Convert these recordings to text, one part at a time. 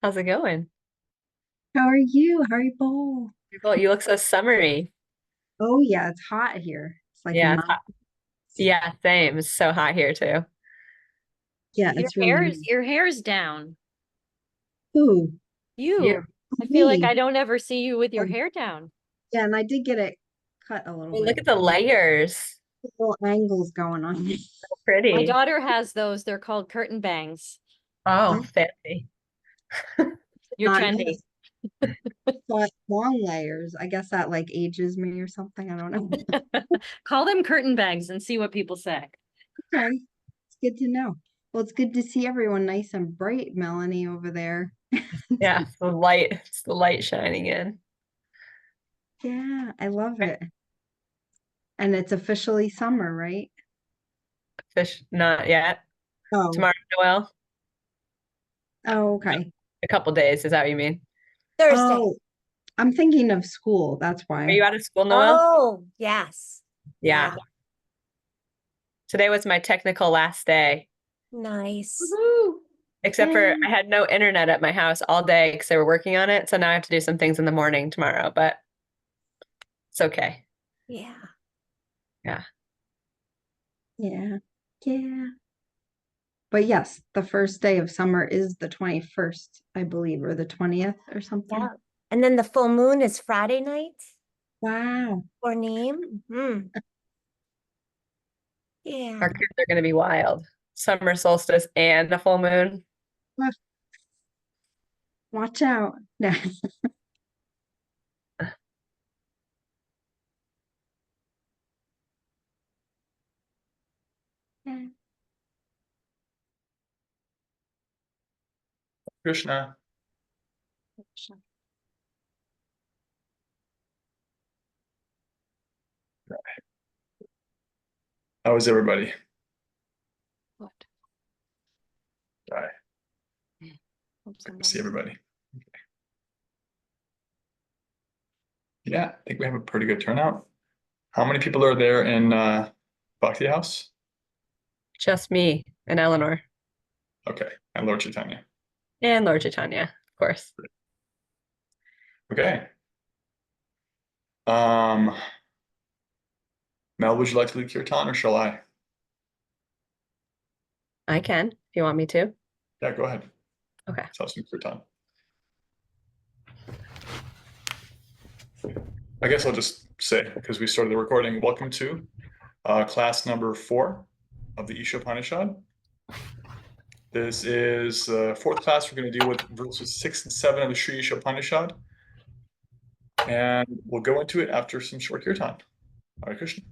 How's it going? How are you? How are you both? Well, you look so summery. Oh yeah, it's hot here. It's like Yeah, it's not. hot. Yeah, same. It's so hot here too. Yeah, Your it's really hair's nice. your hair's down. Ooh, You You. I feel like me. I don't ever see you with your Oh, hair down. yeah, and I did get it cut a little well, look bit. at the layers. Little angles going on. So My pretty. daughter has those. They're called curtain bangs. Oh, I fancy. did You're not trendy. notice. But long layers. I guess that like ages me or something. I don't know. Call them curtain bangs and see what people say. Okay, it's good to know. Well, it's good to see everyone nice and bright, Melanie, over there. Yeah, it's the light. It's the light shining in. Yeah, I love it. And it's officially summer, right? Fish, not yet. Oh, Tomorrow, Noel. oh, okay. A couple days. Is that what you mean? Thursday. Oh, I'm thinking of school. That's Are why. you out of school, Noel? Oh, yes. Yeah. Yeah. Today was my technical last day. Nice. Woohoo! Except for I Yay. had no internet at my house all day because they were working on it. So now I have to do some things in the morning tomorrow, but it's okay. Yeah. Yeah. Yeah. Yeah. But yes, the first day of summer is the 21st, I believe, or the 20th or Yeah. something. And then the full moon is Friday night Wow. for name. Yeah. Our kids are going to be wild. Summer solstice and a full moon. Well, watch out. No. Yeah. Krishna. How is everybody? What? Hi. Hope Good to see somebody- everybody. Yeah, I think we have a pretty good turnout. How many people are there in Bhakti House? Just me and Eleanor Okay, and Lord Chaitanya. and Lord Chaitanya, of course. Okay. Um, Mel, would you like to lead kirtan or shall I? I can if you want me to. Yeah, go ahead. Okay. Let's have some kirtan. I guess I'll just say, because we started the recording, welcome to class number 4 of the Isopanisad. This is the fourth class. We're going to deal with verses 6 and 7 of the Sri Isopanisad. And we'll go into it after some short kirtan. Hare Krishna.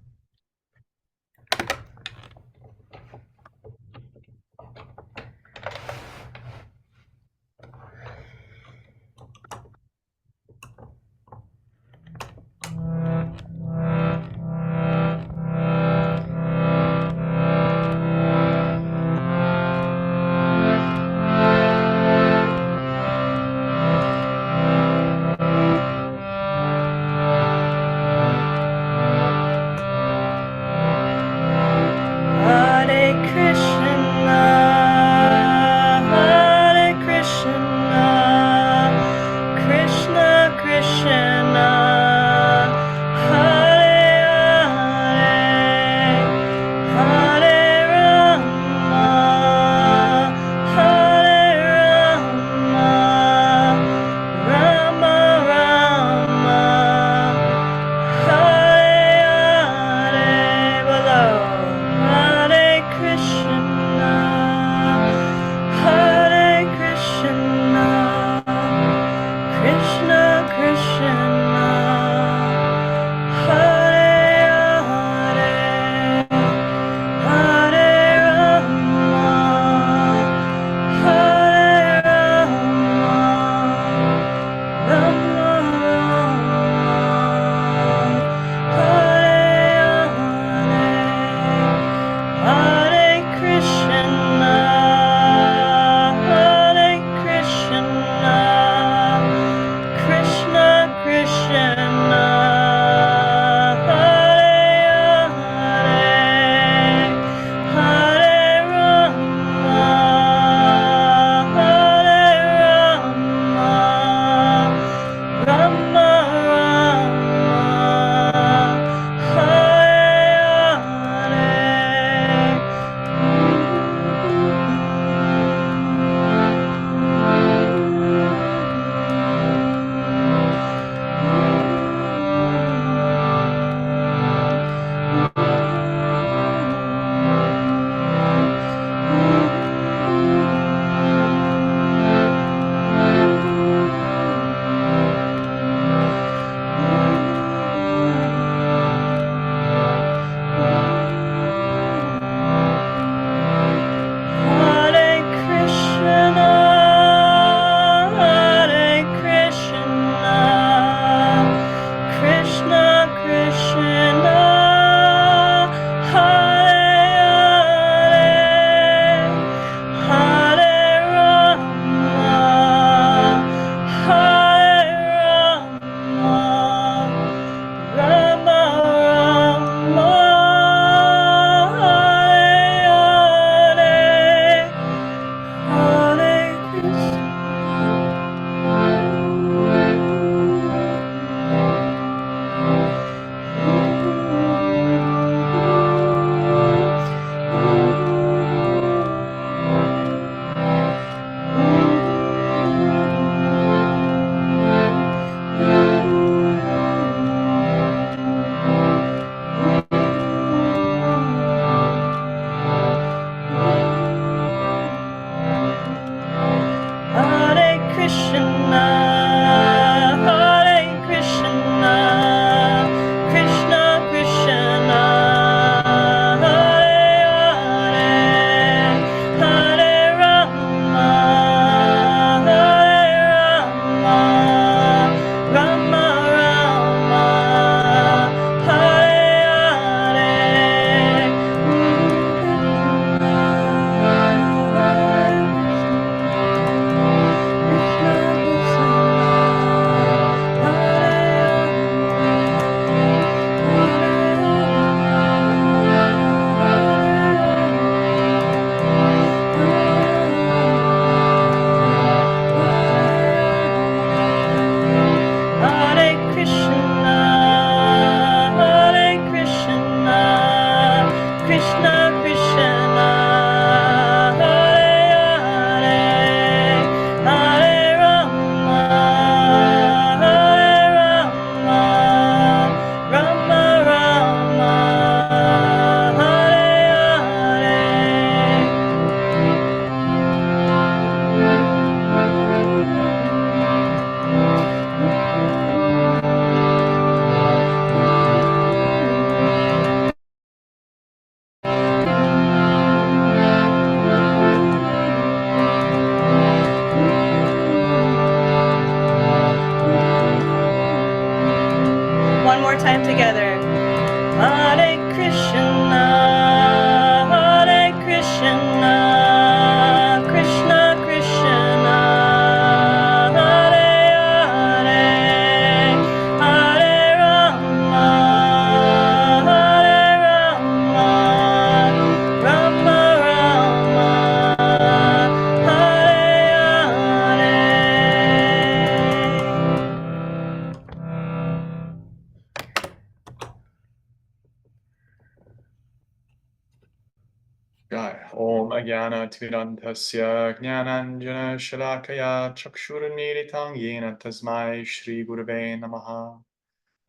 ज्ञानतिमिरान्धस्य ज्ञानाञ्जनशलाकया चक्षुरुन्मीलितं येन तस्मै श्रीगुरवे नमः।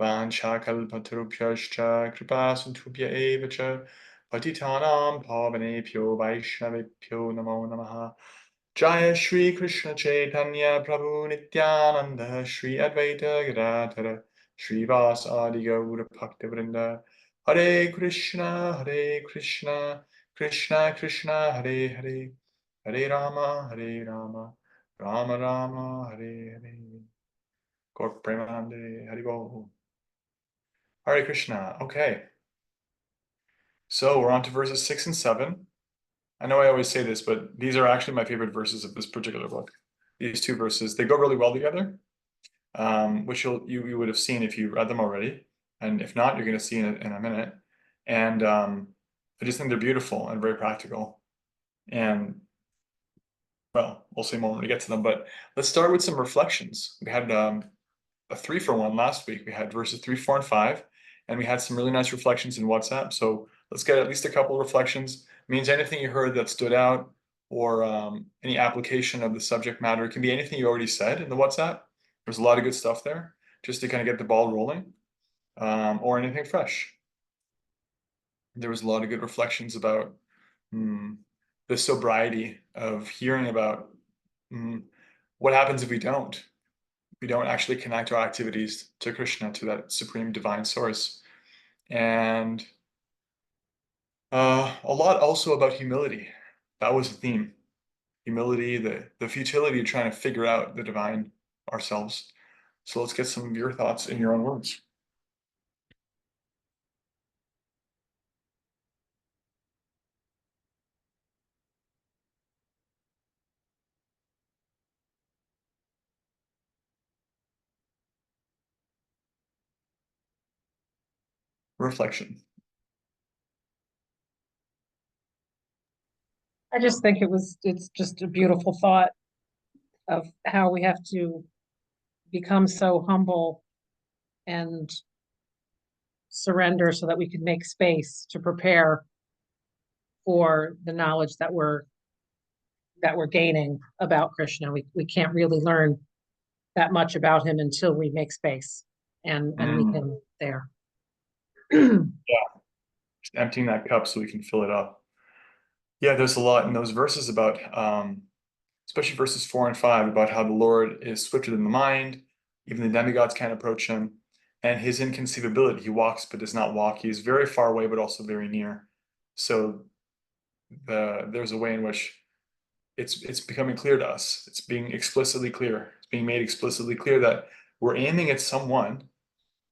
वाञ्छाकल्पतरुभ्यश्च कृपासिन्धुभ्य एव च पतितानां पावनेभ्यो वैष्णवेभ्यो नमो नमः। जय श्री कृष्ण चैतन्य प्रभु नित्यानंद श्री अद्वैत गदाधर श्रीवास आदि गौर भक्तवृंद। हरे कृष्ण कृष्ण कृष्ण हरे हरे, हरे Ram Ram Ram Hare Hare. Gaur Premanande Hari Bol. Hare Krishna. Okay. So we're on to verses 6 and 7. I know I always say this, but these are actually my favorite verses of this particular book. These two verses, they go really well together, which you would have seen if you read them already. And if not, you're going to see in a minute. And I just think they're beautiful and very practical. And well, we'll see more when we get to them. But let's start with some reflections. We had a 3-for-1 last week. We had verses 3, 4, and 5, and we had some really nice reflections in WhatsApp. So let's get at least a couple of reflections. Means anything you heard that stood out, or any application of the subject matter. It can be anything you already said in the WhatsApp. There's a lot of good stuff there, just to kind of get the ball rolling, or anything fresh. There was a lot of good reflections about the sobriety of hearing about what happens if we don't actually connect our activities to Krishna, to that supreme divine source. And a lot also about humility. That was the theme. Humility, the futility of trying to figure out the divine ourselves. So let's get some of your thoughts in your own words. Reflection. I just think it's just a beautiful thought of how we have to become so humble and surrender so that we can make space to prepare for the knowledge that we're gaining about Krishna. We can't really learn that much about him until we make space and we can there. Just emptying that cup so we can fill it up. Yeah, there's a lot in those verses about especially verses 4 and 5, about how the Lord is swifter than the mind, even the demigods can't approach him, and his inconceivability. He walks but does not walk. He is very far away but also very near. So there's a way in which it's becoming clear to us. It's being explicitly clear. It's being made explicitly clear that we're aiming at someone,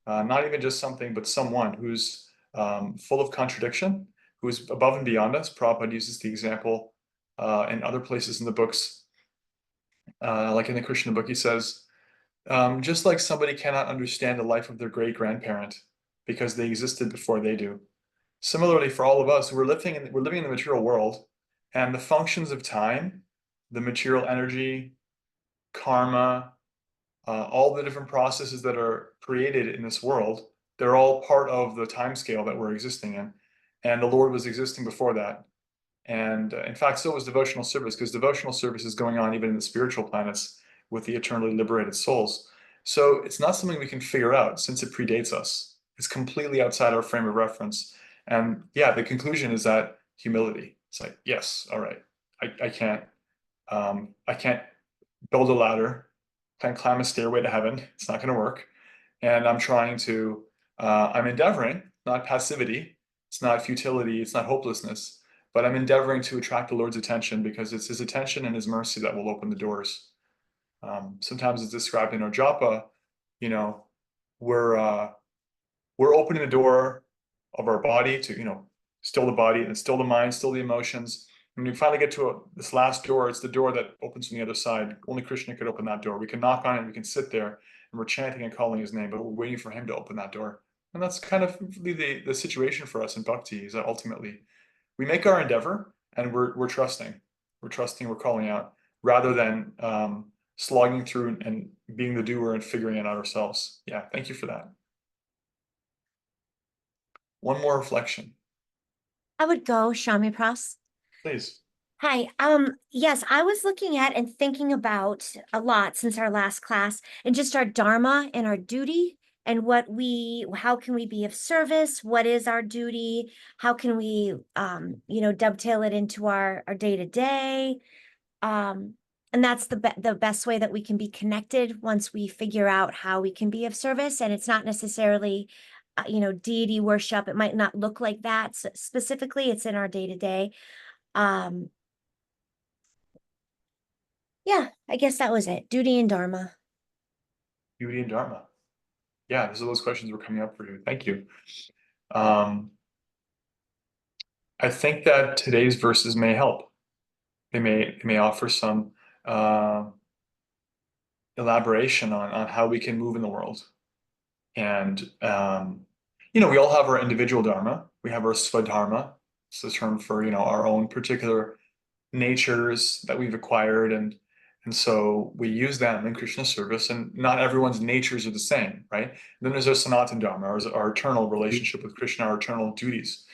not even just something, but someone who's full of contradiction, who's above and beyond us. Prabhupada uses the example in other places in the books. Like in the Krishna book, he says, just like somebody cannot understand the life of their great-grandparent because they existed before they do. Similarly, for all of us, we're living in the material world, and the functions of time, the material energy, karma, all the different processes that are created in this world, they're all part of the time scale that we're existing in. And the Lord was existing before that. And in fact, so was devotional service, because devotional service is going on even in the spiritual planets with the eternally liberated souls. So it's not something we can figure out since it predates us. It's completely outside our frame of reference. And yeah, the conclusion is that humility. It's like, yes, all right, I can't build a ladder, can't climb a stairway to heaven. It's not going to work. And I'm endeavoring, not passivity. It's not futility. It's not hopelessness. But I'm endeavoring to attract the Lord's attention, because it's his attention and his mercy that will open the doors. Sometimes it's described in our japa, we're opening the door of our body to, still the body and still the mind, still the emotions. When we finally get to this last door, it's the door that opens from the other side. Only Krishna could open that door. We can knock on it, we can sit there, and we're chanting and calling his name, but we're waiting for him to open that door. And that's kind of the situation for us in bhakti, is that ultimately we make our endeavor and we're trusting. We're calling out, rather than slogging through and being the doer and figuring it out ourselves. Yeah, thank you for that. One more reflection, I would go Samyaprasa. please. Hi. Yes, I was looking at and thinking about a lot since our last class and just our dharma and our duty and how can we be of service? What is our duty? How can we, dovetail it into our day to day? And that's the best way that we can be connected once we figure out how we can be of service. And it's not necessarily, deity worship. It might not look like that specifically. It's in our day to day. Um, Yeah, I guess that was it. Duty and Dharma. Beauty and Dharma. Yeah, those questions were coming up for you. Thank you. Um, I think that today's verses may help. They may offer some elaboration on how we can move in the world. And we all have our individual dharma. We have our swadharma. It's the term for our own particular natures that we've acquired, and so we use them in Krishna service. And not everyone's natures are the same, right? And then there's our Sanatana Dharma, our eternal relationship with Krishna, our eternal duties.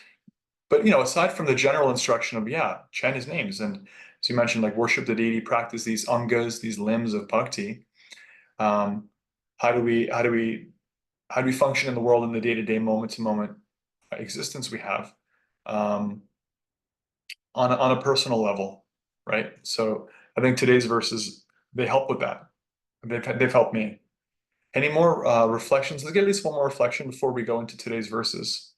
But aside from the general instruction of chant his names, and as you mentioned, like worship the deity, practice these angas, these limbs of bhakti. Um, how do we function in the world in the day-to-day, moment-to-moment existence we have, on a personal level, right? So I think today's verses, they help with that. They've helped me. Any more reflections? Let's get at least one more reflection before we go into today's verses.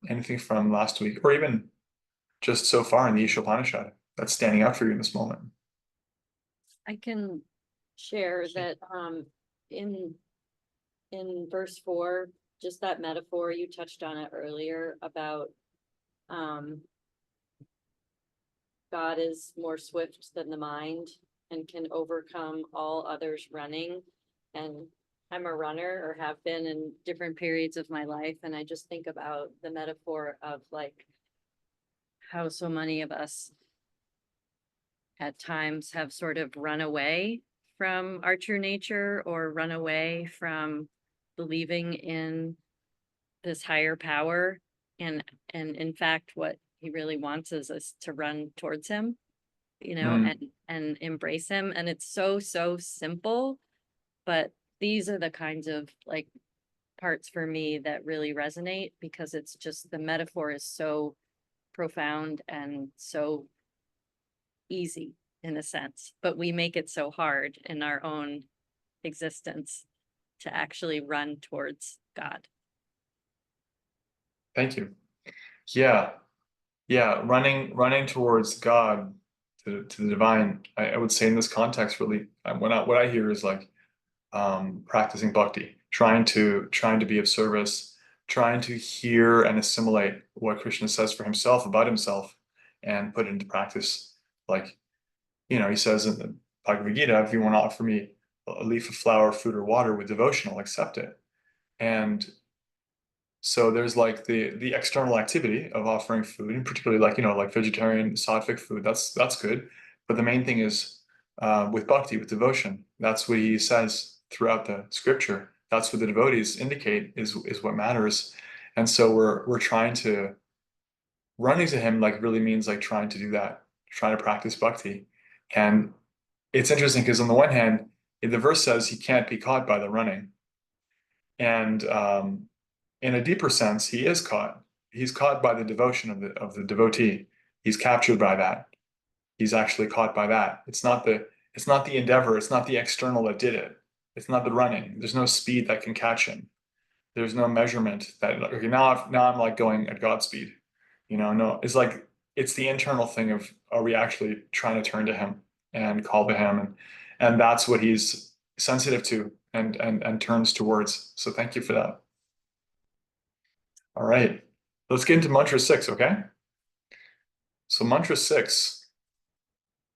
Anything from last week, or even just so far in the Isopanisad that's standing out for you in this moment? I can share that in verse 4, just that metaphor, you touched on it earlier about God is more swift than the mind and can overcome all others running. And I'm a runner, or have been in different periods of my life, and I just think about the metaphor of like how so many of us at times have sort of run away from our true nature, or run away from believing in this higher power. And in fact, what he really wants is us to run towards him, and embrace him. And it's so simple, but these are the kinds of like parts for me that really resonate, because it's just, the metaphor is so profound and so easy in a sense, but we make it so hard in our own existence to actually run towards God. Thank you. Running towards God, to the divine. I would say in this context, really, what I hear is like practicing bhakti, trying to be of service, trying to hear and assimilate what Krishna says for himself about himself, and put it into practice. Like, he says in the Bhagavad Gita, if you want to offer me a leaf of flower, food, or water with devotion, I'll accept it. And so there's like the external activity of offering food, and particularly like vegetarian sattvic food. That's good. But the main thing is with bhakti, with devotion. That's what he says throughout the scripture. That's what the devotees indicate is what matters. And so we're trying to, running to him like really means like trying to do that, trying to practice bhakti. And it's interesting because on the one hand, the verse says he can't be caught by the running. And in a deeper sense, he is caught. He's caught by the devotion of the devotee. He's captured by that. He's actually caught by that. It's not the endeavor. It's not the external that did it. It's not the running. There's no speed that can catch him. There's no measurement that, okay, now I'm like going at God's speed. No, it's like it's the internal thing of, are we actually trying to turn to him and call to him, and that's what he's sensitive to and turns towards. So thank you for that. All right, let's get into mantra 6, okay? So mantra 6,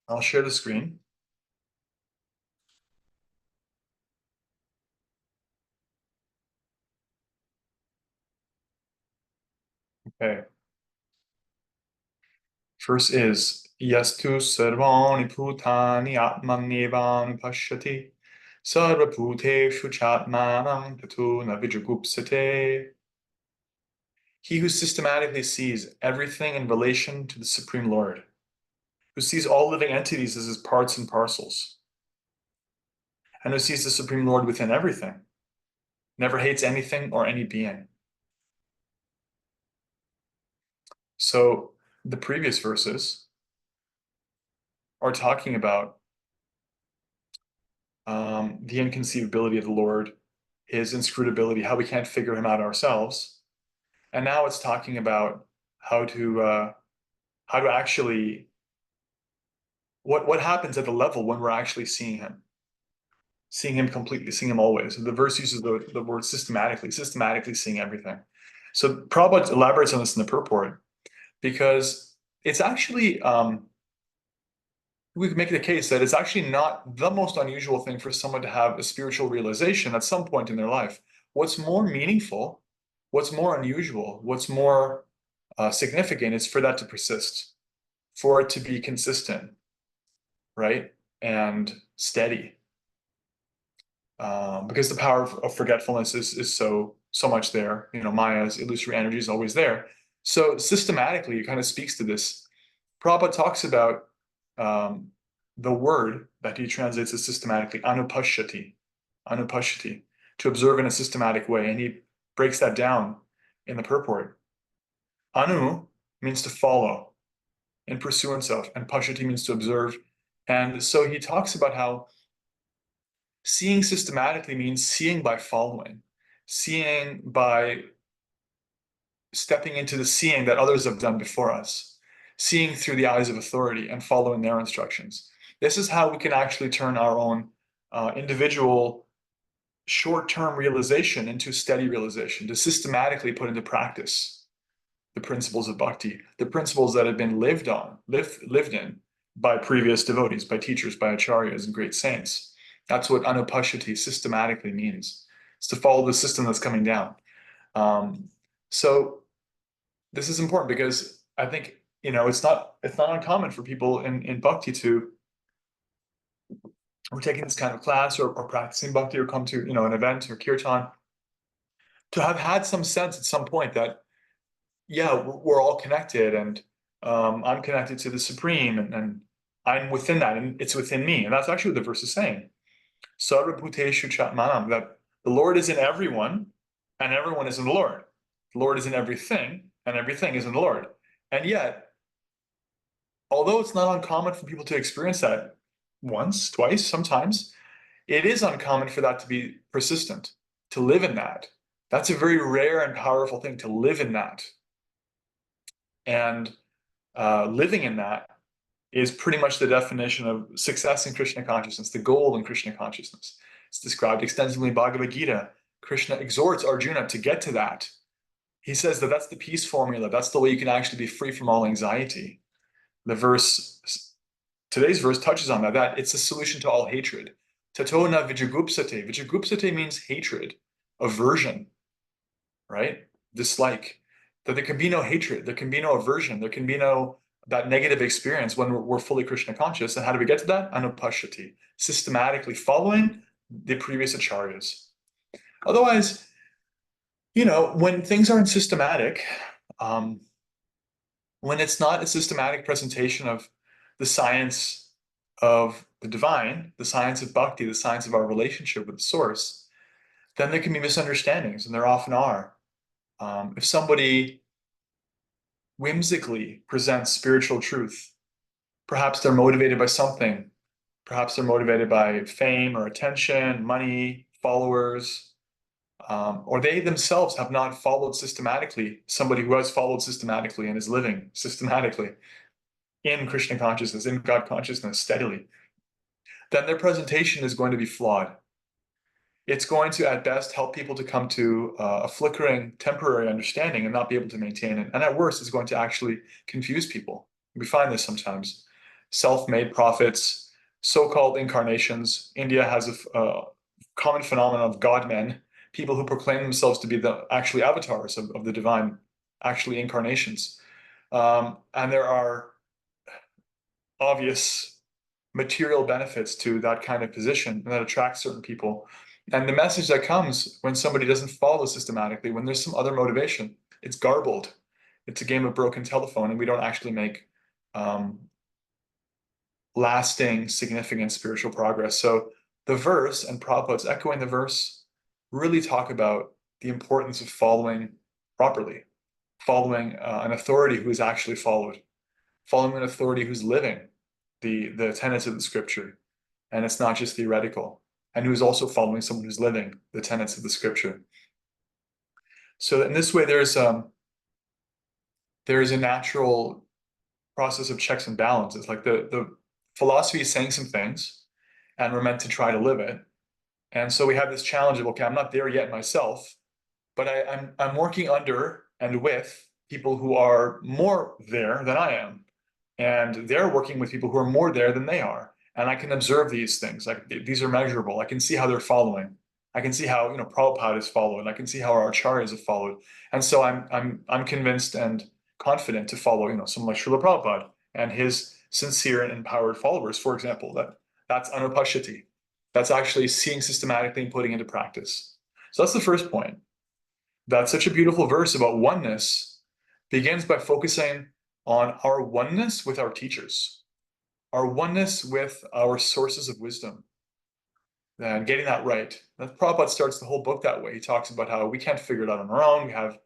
I'll share the screen. Okay. First is Yastu Sarvani Bhutani Atmanevanu Pashyati Sarva Bhuteshu Chatmanam Tatu Navijagupsate. He who systematically sees everything in relation to the Supreme Lord, who sees all living entities as his parts and parcels, and who sees the Supreme Lord within everything, never hates anything or any being. So the previous verses are talking about the inconceivability of the Lord, his inscrutability, how we can't figure him out ourselves. And now it's talking about how to actually what happens at the level when we're actually seeing him completely, seeing him always. The verse uses the word systematically seeing everything. So Prabhupada elaborates on this in the purport, because it's actually we could make the case that it's actually not the most unusual thing for someone to have a spiritual realization at some point in their life. What's more meaningful, what's more unusual, what's more significant is for that to persist, for it to be consistent, right? And steady. Because the power of forgetfulness is so much there. You know, Maya's illusory energy is always there. So systematically, it kind of speaks to this. Prabhupada talks about the word that he translates as systematically, anupashyati, to observe in a systematic way. And he breaks that down in the purport. Anu means to follow in pursuance of, and pashyati means to observe. And so he talks about how seeing systematically means seeing by following, seeing by stepping into the seeing that others have done before us, seeing through the eyes of authority and following their instructions. This is how we can actually turn our own individual short-term realization into steady realization, to systematically put into practice the principles of bhakti, the principles that have been lived in by previous devotees, by teachers, by acharyas and great saints. That's what anupashyati systematically means. It's to follow the system that's coming down. So this is important because I think, you know, it's not uncommon for people in bhakti who are taking this kind of class or practicing bhakti or come to, you know, an event or kirtan, to have had some sense at some point that, yeah, we're all connected, and I'm connected to the Supreme, and I'm within that, and it's within me. And that's actually what the verse is saying. Sarva bhuteshu chatmanam, that the Lord is in everyone, and everyone is in the Lord. The Lord is in everything, and everything is in the Lord. And yet, although it's not uncommon for people to experience that once, twice, sometimes, it is uncommon for that to be persistent, to live in that. That's a very rare and powerful thing, to live in that. And living in that is pretty much the definition of success in Krishna consciousness, the goal in Krishna consciousness. It's described extensively in Bhagavad Gita. Krishna exhorts Arjuna to get to that. He says that that's the peace formula. That's the way you can actually be free from all anxiety. Today's verse touches on that it's a solution to all hatred. Tato na vijagupsate. Vijagupsate means hatred, aversion, right? Dislike. That there can be no hatred, there can be no aversion, there can be no that negative experience when we're fully Krishna conscious. And how do we get to that? Anupashyati, systematically following the previous acharyas. Otherwise, you know, when things aren't systematic, when it's not a systematic presentation of the science of the divine, the science of bhakti, the science of our relationship with the source, then there can be misunderstandings, and there often are. If somebody whimsically presents spiritual truth, perhaps they're motivated by something. Perhaps they're motivated by fame or attention, money, followers, or they themselves have not followed systematically, somebody who has followed systematically and is living systematically in Krishna consciousness, in God consciousness steadily, then their presentation is going to be flawed. It's going to, at best, help people to come to a flickering, temporary understanding and not be able to maintain it. And at worst, it's going to actually confuse people. We find this sometimes. Self-made prophets, so-called incarnations. India has a common phenomenon of God-men, people who proclaim themselves to be the actually avatars of the divine, actually incarnations. And there are obvious material benefits to that kind of position, and that attracts certain people. And the message that comes when somebody doesn't follow systematically, when there's some other motivation, it's garbled. It's a game of broken telephone, and we don't actually make lasting, significant spiritual progress. So the verse, and Prabhupada's echoing the verse, really talk about the importance of following properly, following an authority who is actually followed, following an authority who's living the tenets of the scripture, and it's not just theoretical, and who's also following someone who's living the tenets of the scripture. So in this way, there's a natural process of checks and balances. Like the philosophy is saying some things, and we're meant to try to live it. And so we have this challenge of, okay, I'm not there yet myself, but I'm working under and with people who are more there than I am. And they're working with people who are more there than they are. And I can observe these things. Like these are measurable. I can see how they're following. I can see how, Prabhupada is followed. I can see how our acharyas have followed. And so I'm convinced and confident to follow, someone like Srila Prabhupada and his sincere and empowered followers, for example. That's anupashati. That's actually seeing systematically and putting into practice. So that's the first point. That such a beautiful verse about oneness begins by focusing on our oneness with our teachers, our oneness with our sources of wisdom, and getting that right. Prabhupada starts the whole book that way. He talks about how we can't figure it out on our own. We have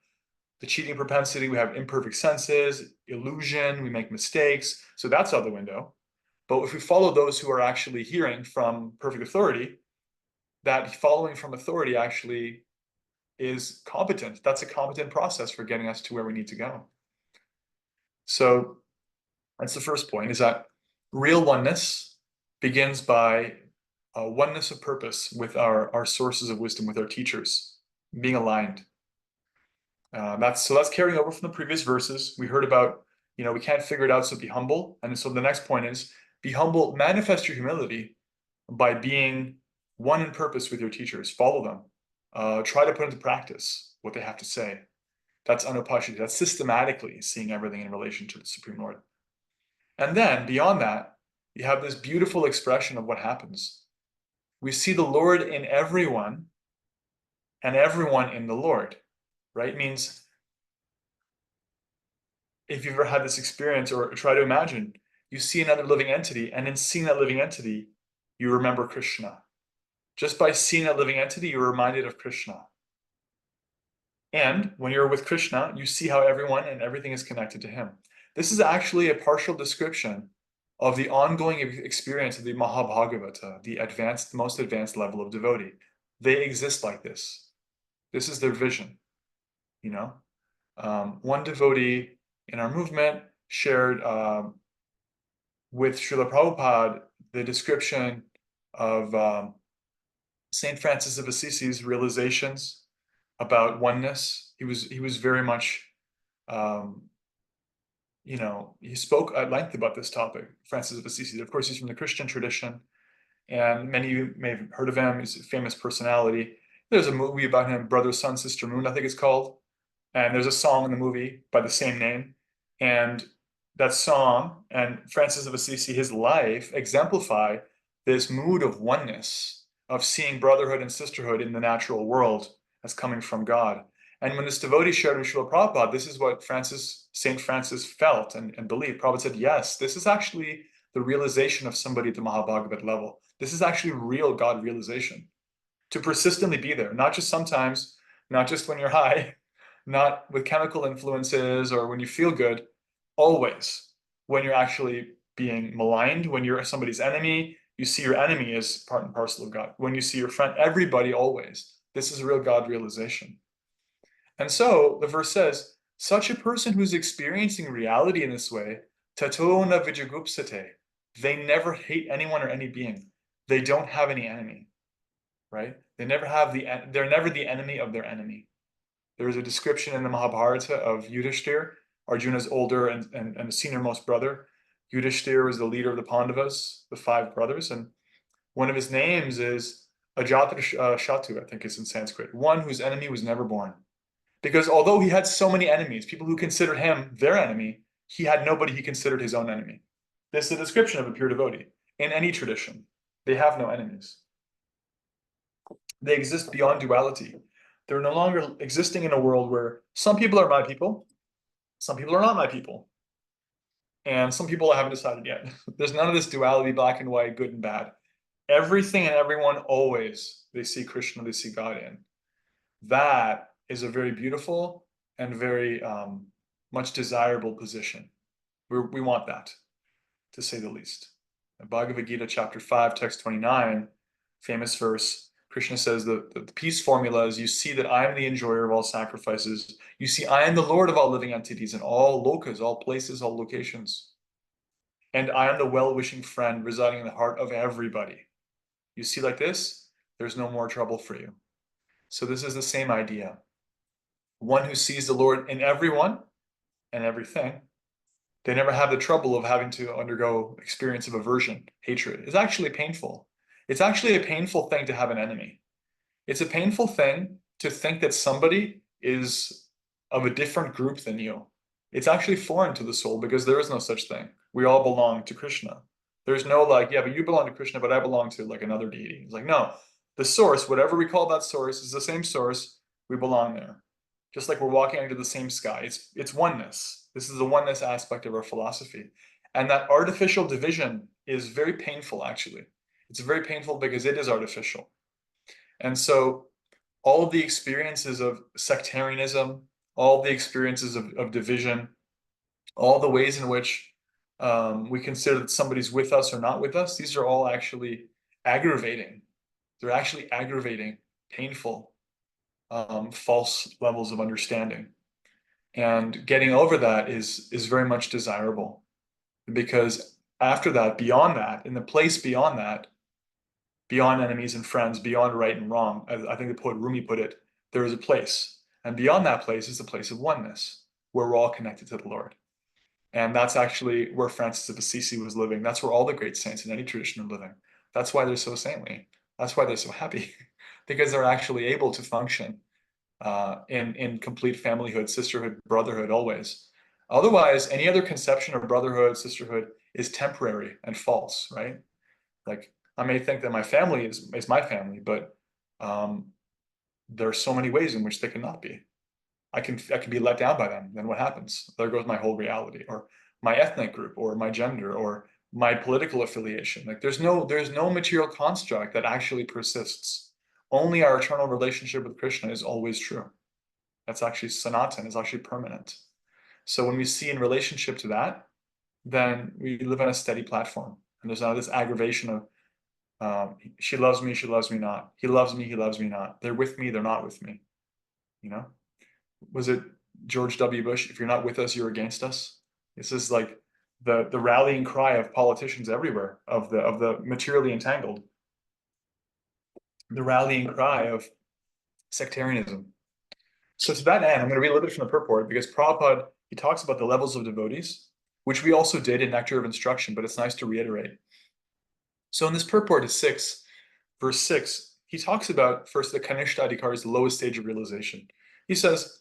the cheating propensity, we have imperfect senses, illusion, we make mistakes. So that's out the window. But if we follow those who are actually hearing from perfect authority, that following from authority actually is competent. That's a competent process for getting us to where we need to go. So that's the first point, is that real oneness begins by a oneness of purpose with our sources of wisdom, with our teachers, being aligned. That's carrying over from the previous verses. We heard about, we can't figure it out, so be humble. And so the next point is, be humble, manifest your humility by being one in purpose with your teachers. Follow them. Try to put into practice what they have to say. That's anupashati. That's systematically seeing everything in relation to the Supreme Lord. And then beyond that, you have this beautiful expression of what happens. We see the Lord in everyone and everyone in the Lord, right? It means if you've ever had this experience or try to imagine, you see another living entity, and in seeing that living entity, you remember Krishna. Just by seeing that living entity, you're reminded of Krishna. And when you're with Krishna, you see how everyone and everything is connected to him. This is actually a partial description of the ongoing experience of the Mahabhagavata, the most advanced level of devotee. They exist like this. This is their vision. One devotee in our movement shared with Srila Prabhupada the description of Saint Francis of Assisi's realizations about oneness. He was very much, he spoke at length about this topic, Francis of Assisi. Of course, he's from the Christian tradition, and many of you may have heard of him. He's a famous personality. There's a movie about him, Brother, Sun, Sister, Moon, I think it's called. And there's a song in the movie by the same name. And that song and Francis of Assisi, his life, exemplify this mood of oneness, of seeing brotherhood and sisterhood in the natural world as coming from God. And when this devotee shared with Srila Prabhupada, this is what Saint Francis felt and believed. Prabhupada said, yes, this is actually the realization of somebody at the Mahabhagavat level. This is actually real God realization. To persistently be there, not just sometimes, not just when you're high, not with chemical influences or when you feel good, always. When you're actually being maligned, when you're somebody's enemy, you see your enemy as part and parcel of God. When you see your friend, everybody always. This is real God realization. And so the verse says, such a person who's experiencing reality in this way, tato na vijagupsate, they never hate anyone or any being. They don't have any enemy, right? They're never the enemy of their enemy. There is a description in the Mahabharata of Yudhishthir, Arjuna's older and senior most brother. Yudhishthir was the leader of the Pandavas, the 5 brothers, and one of his names is Ajatashatru, I think it's in Sanskrit, one whose enemy was never born. Because although he had so many enemies, people who considered him their enemy, he had nobody he considered his own enemy. This is a description of a pure devotee. In any tradition, they have no enemies. They exist beyond duality. They're no longer existing in a world where some people are my people, some people are not my people, and some people I haven't decided yet. There's none of this duality, black and white, good and bad. Everything and everyone always, they see Krishna, they see God in. That is a very beautiful and very much desirable position. We want that, to say the least. In Bhagavad Gita, chapter 5, text 29, famous verse, Krishna says the peace formula is, you see that I am the enjoyer of all sacrifices. You see, I am the Lord of all living entities in all lokas, all places, all locations. And I am the well-wishing friend residing in the heart of everybody. You see, like this, there's no more trouble for you. So this is the same idea. One who sees the Lord in everyone and everything, they never have the trouble of having to undergo experience of aversion, hatred. It's actually painful. It's actually a painful thing to have an enemy. It's a painful thing to think that somebody is of a different group than you. It's actually foreign to the soul because there is no such thing. We all belong to Krishna. There's no like, yeah, but you belong to Krishna, but I belong to like another deity. It's like, no, the source, whatever we call that source, is the same source. We belong there. Just like we're walking under the same sky. It's oneness. This is the oneness aspect of our philosophy. And that artificial division is very painful, actually. It's very painful because it is artificial. And so all of the experiences of sectarianism, all the experiences of division, all the ways in which we consider that somebody's with us or not with us, these are all actually aggravating. They're actually aggravating, painful, false levels of understanding. And getting over that is very much desirable, because after that, beyond that, in the place beyond that, beyond enemies and friends, beyond right and wrong, I think the poet Rumi put it, there is a place. And beyond that place is the place of oneness, where we're all connected to the Lord. And that's actually where Francis of Assisi was living. That's where all the great saints in any tradition are living. That's why they're so saintly. That's why they're so happy, because they're actually able to function in complete familyhood, sisterhood, brotherhood, always. Otherwise, any other conception of brotherhood, sisterhood is temporary and false, right? Like, I may think that my family is my family, but there are so many ways in which they cannot be. I can be let down by them. Then what happens? There goes my whole reality, or my ethnic group, or my gender, or my political affiliation. Like there's no material construct that actually persists. Only our eternal relationship with Krishna is always true. That's actually Sanatan, is actually permanent. So when we see in relationship to that, then we live on a steady platform. And there's not this aggravation of she loves me not. He loves me not. They're with me, they're not with me. You know? Was it George W. Bush? If you're not with us, you're against us. This is like the rallying cry of politicians everywhere, of the materially entangled. The rallying cry of sectarianism. So to that end, I'm going to read a little bit from the purport, because Prabhupada, he talks about the levels of devotees, which we also did in Nectar of Instruction, but it's nice to reiterate. So in this purport of 6, verse 6, he talks about first the Kanishta Adhikars, the lowest stage of realization. He says,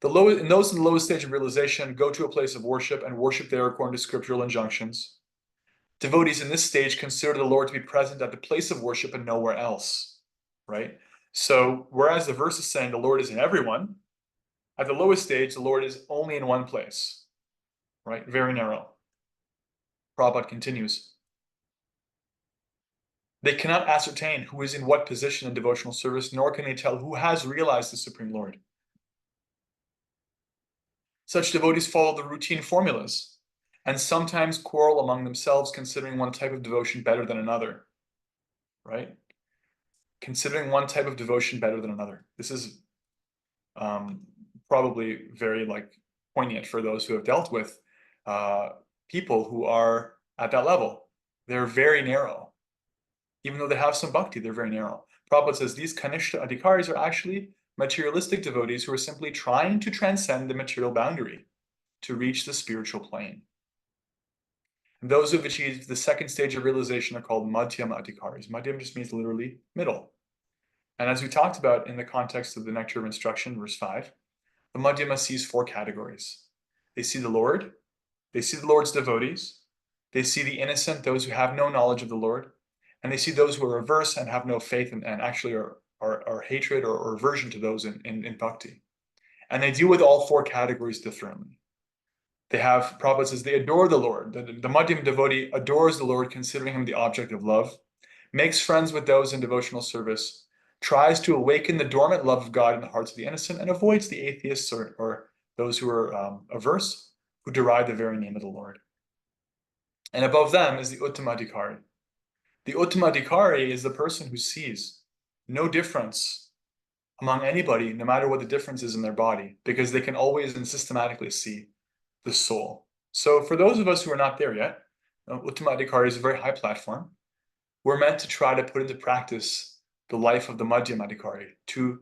those in the lowest stage of realization go to a place of worship and worship there according to scriptural injunctions. Devotees in this stage consider the Lord to be present at the place of worship and nowhere else, right? So whereas the verse is saying the Lord is in everyone, at the lowest stage, the Lord is only in one place, right? Very narrow. Prabhupada continues. They cannot ascertain who is in what position in devotional service, nor can they tell who has realized the Supreme Lord. Such devotees follow the routine formulas and sometimes quarrel among themselves, considering one type of devotion better than another, right? Considering one type of devotion better than another. This is probably very poignant for those who have dealt with people who are at that level. They're very narrow. Even though they have some bhakti, they're very narrow. Prabhupada says these Kanishta Adhikaris are actually materialistic devotees who are simply trying to transcend the material boundary to reach the spiritual plane. And those who have achieved the second stage of realization are called Madhyama Adhikaris. Madhyam just means literally middle. And as we talked about in the context of the Nectar of Instruction, verse 5, the Madhyama sees 4 categories. They see the Lord, they see the Lord's devotees, they see the innocent, those who have no knowledge of the Lord, and they see those who are averse and have no faith and actually are our hatred or aversion to those in bhakti. And they deal with all four categories differently. They have, Prabhupada says, they adore the Lord. The Madhyam devotee adores the Lord, considering him the object of love, makes friends with those in devotional service, tries to awaken the dormant love of God in the hearts of the innocent, and avoids the atheists or those who are averse, who deride the very name of the Lord. And above them is the Uttamadhikari. The Uttamadhikari is the person who sees no difference among anybody, no matter what the difference is in their body, because they can always and systematically see the soul. So for those of us who are not there yet, Uttamadhikari is a very high platform. We're meant to try to put into practice the life of the Madhyamadhikari, to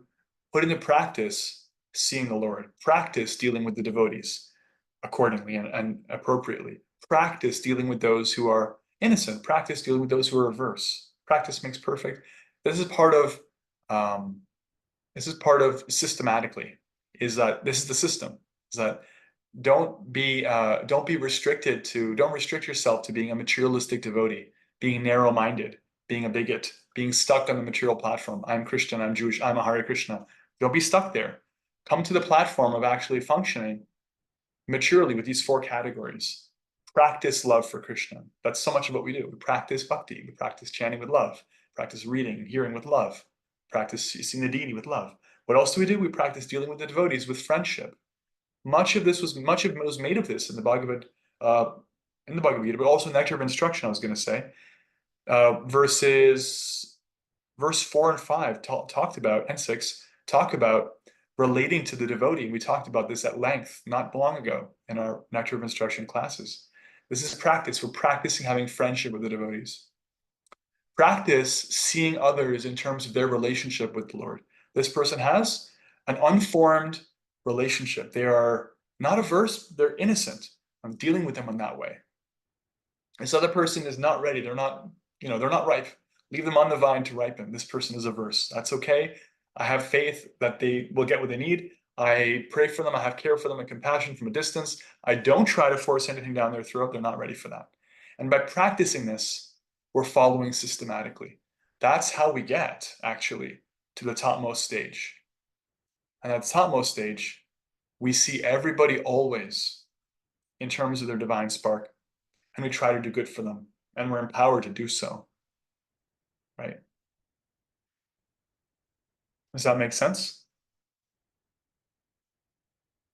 put into practice seeing the Lord, practice dealing with the devotees accordingly and appropriately, practice dealing with those who are innocent, practice dealing with those who are averse. Practice makes perfect. This is part of systematically, is that this is the system, is that don't restrict yourself to being a materialistic devotee, being narrow-minded, being a bigot, being stuck on the material platform. I'm Christian, I'm Jewish, I'm a Hare Krishna. Don't be stuck there. Come to the platform of actually functioning maturely with these four categories. Practice love for Krishna. That's so much of what we do. We practice bhakti, we practice chanting with love, practice reading and hearing with love, practice seeing the deity with love. What else do we do? We practice dealing with the devotees with friendship. Much of it was made of this in the Bhagavad Gita, but also Nectar of Instruction, I was going to say. Verse 4 and 5 talked about, and 6 talk about relating to the devotee. We talked about this at length not long ago in our Nectar of Instruction classes. This is practice. We're practicing having friendship with the devotees. Practice seeing others in terms of their relationship with the Lord. This person has an unformed relationship. They are not averse, they're innocent. I'm dealing with them in that way. This other person is not ready. They're not ripe. Leave them on the vine to ripen. This person is averse. That's okay. I have faith that they will get what they need. I pray for them. I have care for them and compassion from a distance. I don't try to force anything down their throat. They're not ready for that. And by practicing this, we're following systematically. That's how we get, actually, to the topmost stage. And at the topmost stage, we see everybody always in terms of their divine spark, and we try to do good for them, and we're empowered to do so, right? Does that make sense?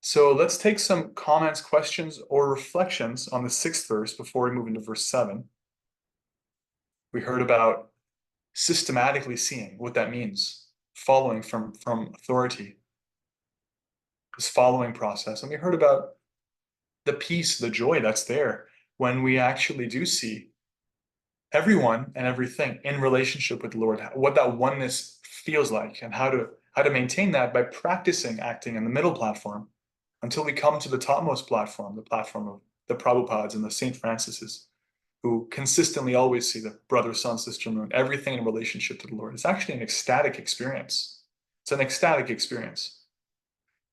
So let's take some comments, questions, or reflections on the 6th verse before we move into verse 7. We heard about systematically seeing, what that means, following from authority, this following process. And we heard about the peace, the joy that's there when we actually do see everyone and everything in relationship with the Lord, what that oneness feels like, and how to maintain that by practicing acting in the middle platform until we come to the topmost platform, the platform of the Prabhupads and the St. Francises, who consistently always see the brother, sun, sister, moon, everything in relationship to the Lord. It's actually an ecstatic experience. It's an ecstatic experience.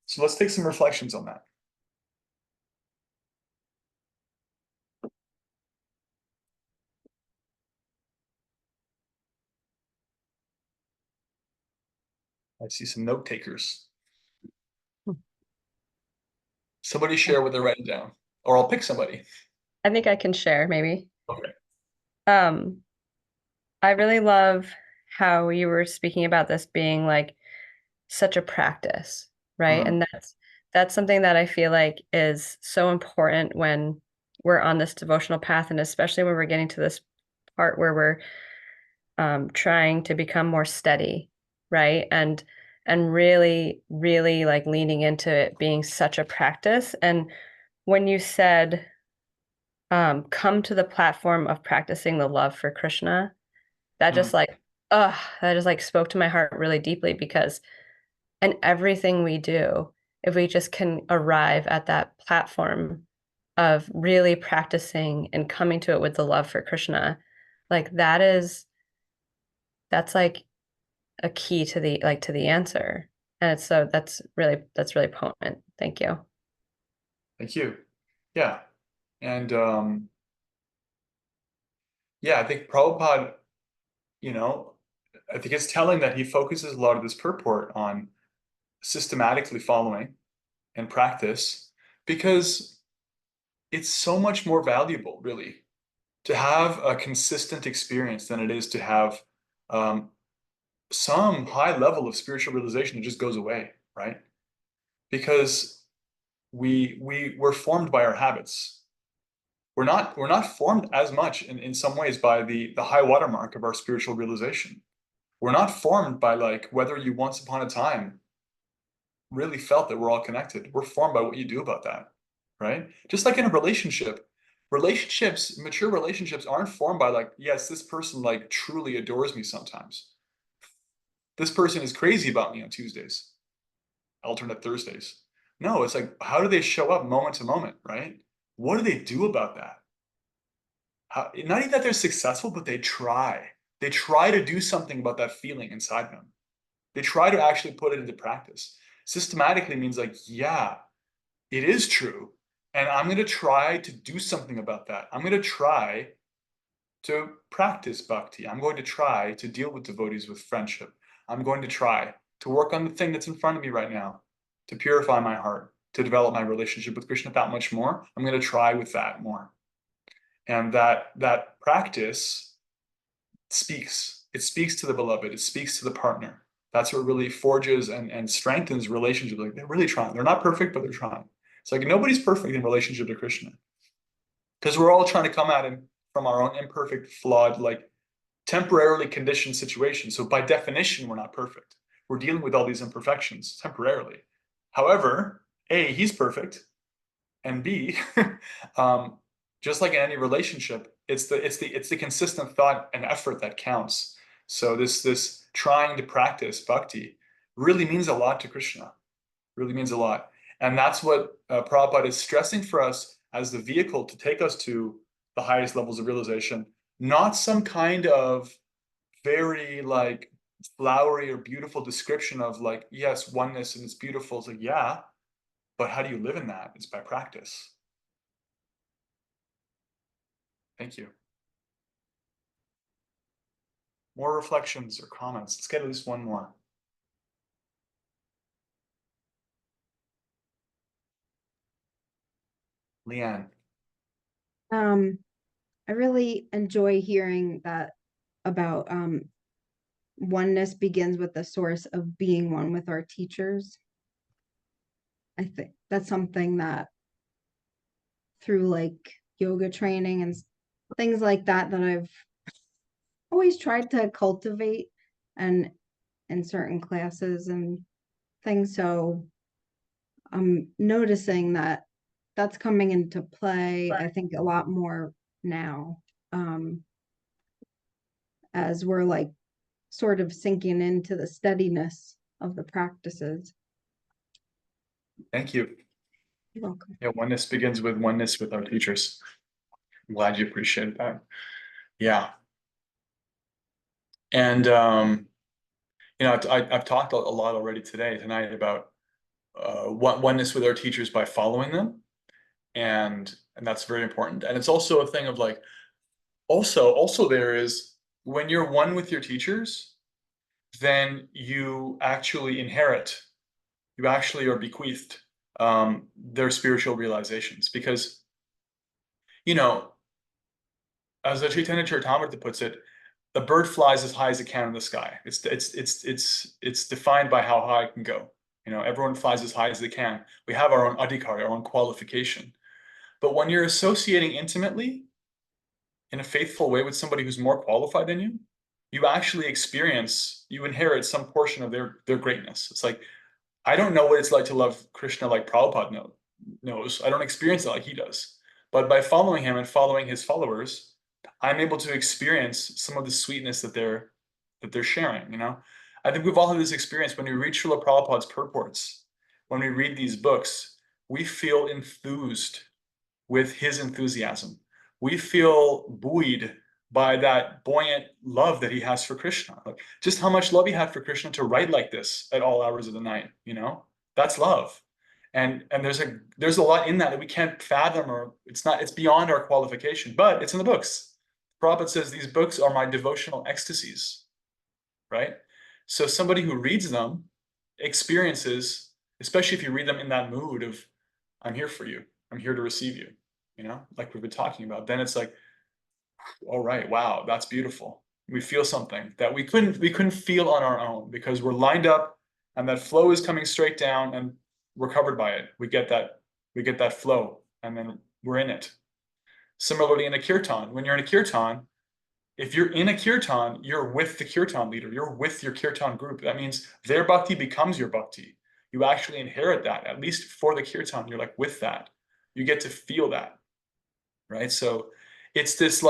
So let's take some reflections on that. I see some note takers. Somebody share what they're writing down, or I'll pick somebody. I think I can share maybe. Okay. I really love how you were speaking about this being like such a practice, right? Mhm. And that's something that I feel like is so important when we're on this devotional path, and especially when we're getting to this part where we're trying to become more steady, right? And really, really like leaning into it being such a practice. And when you said come to the platform of practicing the love for Krishna, that just like that just like spoke to my heart really deeply, because in everything we do, if we just can arrive at that platform of really practicing and coming to it with the love for Krishna, like that's like a key to the answer. And so that's really potent. Thank you. Thank you. Yeah. And yeah, I think Prabhupada, I think it's telling that he focuses a lot of this purport on systematically following and practice, because it's so much more valuable, really, to have a consistent experience than it is to have some high level of spiritual realization that just goes away, right? Because we're formed by our habits. We're not formed as much in some ways by the high watermark of our spiritual realization. We're not formed by like whether you once upon a time really felt that we're all connected. We're formed by what you do about that, right? Just like in a relationship, mature relationships aren't formed by like, yes, this person like truly adores me sometimes. This person is crazy about me on Tuesdays, alternate Thursdays. No, it's like, how do they show up moment to moment, right? What do they do about that? Not even that they're successful, but they try. They try to do something about that feeling inside them. They try to actually put it into practice. Systematically means like, yeah, it is true. And I'm going to try to do something about that. I'm going to try to practice bhakti. I'm going to try to deal with devotees with friendship. I'm going to try to work on the thing that's in front of me right now, to purify my heart, to develop my relationship with Krishna that much more. I'm going to try with that more. And that practice speaks. It speaks to the beloved. It speaks to the partner. That's what really forges and strengthens relationships. Like, they're really trying. They're not perfect, but they're trying. It's like nobody's perfect in relationship to Krishna, because we're all trying to come at him from our own imperfect, flawed, like temporarily conditioned situation. So by definition, we're not perfect. We're dealing with all these imperfections temporarily. However, A, he's perfect, and B, just like in any relationship, it's the consistent thought and effort that counts. So this trying to practice bhakti really means a lot to Krishna, really means a lot. And that's what Prabhupada is stressing for us as the vehicle to take us to the highest levels of realization, not some kind of very like flowery or beautiful description of like, yes, oneness and it's beautiful. It's like, yeah, but how do you live in that? It's by practice. Thank you. More reflections or comments? Let's get at least one more. Leanne. I really enjoy hearing that about oneness begins with the source of being one with our teachers. I think that's something that through like yoga training and things like that I've always tried to cultivate and in certain classes and things. So I'm noticing that that's coming into play, I think, a lot more now, as we're like sort of sinking into the steadiness of the practices. Thank you. You're welcome. Yeah, oneness begins with oneness with our teachers. I'm glad you appreciate that. Yeah. And I've talked a lot already tonight about oneness with our teachers by following them, and that's very important. And it's also a thing of like, also there is, when you're one with your teachers, then you actually inherit, you actually are bequeathed their spiritual realizations, because as the Chaitanya Charitamrita puts it, the bird flies as high as it can in the sky. It's defined by how high it can go. Everyone flies as high as they can. We have our own adhikar, our own qualification. But when you're associating intimately in a faithful way with somebody who's more qualified than you, you actually you inherit some portion of their greatness. It's like, I don't know what it's like to love Krishna like Prabhupada knows. I don't experience it like he does. But by following him and following his followers, I'm able to experience some of the sweetness that they're sharing. I think we've all had this experience when we read Srila Prabhupada's purports. When we read these books, we feel enthused with his enthusiasm. We feel buoyed by that buoyant love that he has for Krishna. Like, just how much love he had for Krishna to write like this at all hours of the night. That's love. And there's a lot in that we can't fathom, or it's beyond our qualification, but it's in the books. Prabhupada says these books are my devotional ecstasies. right? So somebody who reads them experiences, especially if you read them in that mood of, I'm here for you, I'm here to receive you, like we've been talking about, then it's like, all right, wow, that's beautiful. We feel something that we couldn't feel on our own because we're lined up and that flow is coming straight down and we're covered by it. We get that flow and then we're in it. Similarly in a kirtan, when you're in a kirtan, if you're in a kirtan, you're with the kirtan leader, you're with your kirtan group. That means their bhakti becomes your bhakti. You actually inherit that, at least for the kirtan, you're like with that. You get to feel that, right? So it's this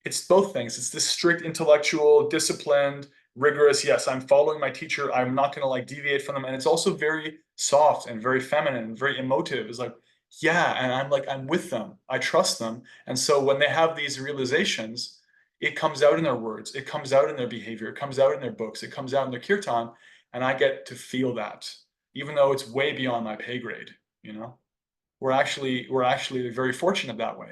it's both things. It's this strict intellectual, disciplined, rigorous, yes, I'm following my teacher, I'm not going to like deviate from them. And it's also very soft and very feminine and very emotive. It's like, yeah, and I'm with them, I trust them. And so when they have these realizations, it comes out in their words, it comes out in their behavior, it comes out in their books, it comes out in their kirtan, and I get to feel that, even though it's way beyond my pay grade. We're actually very fortunate that way.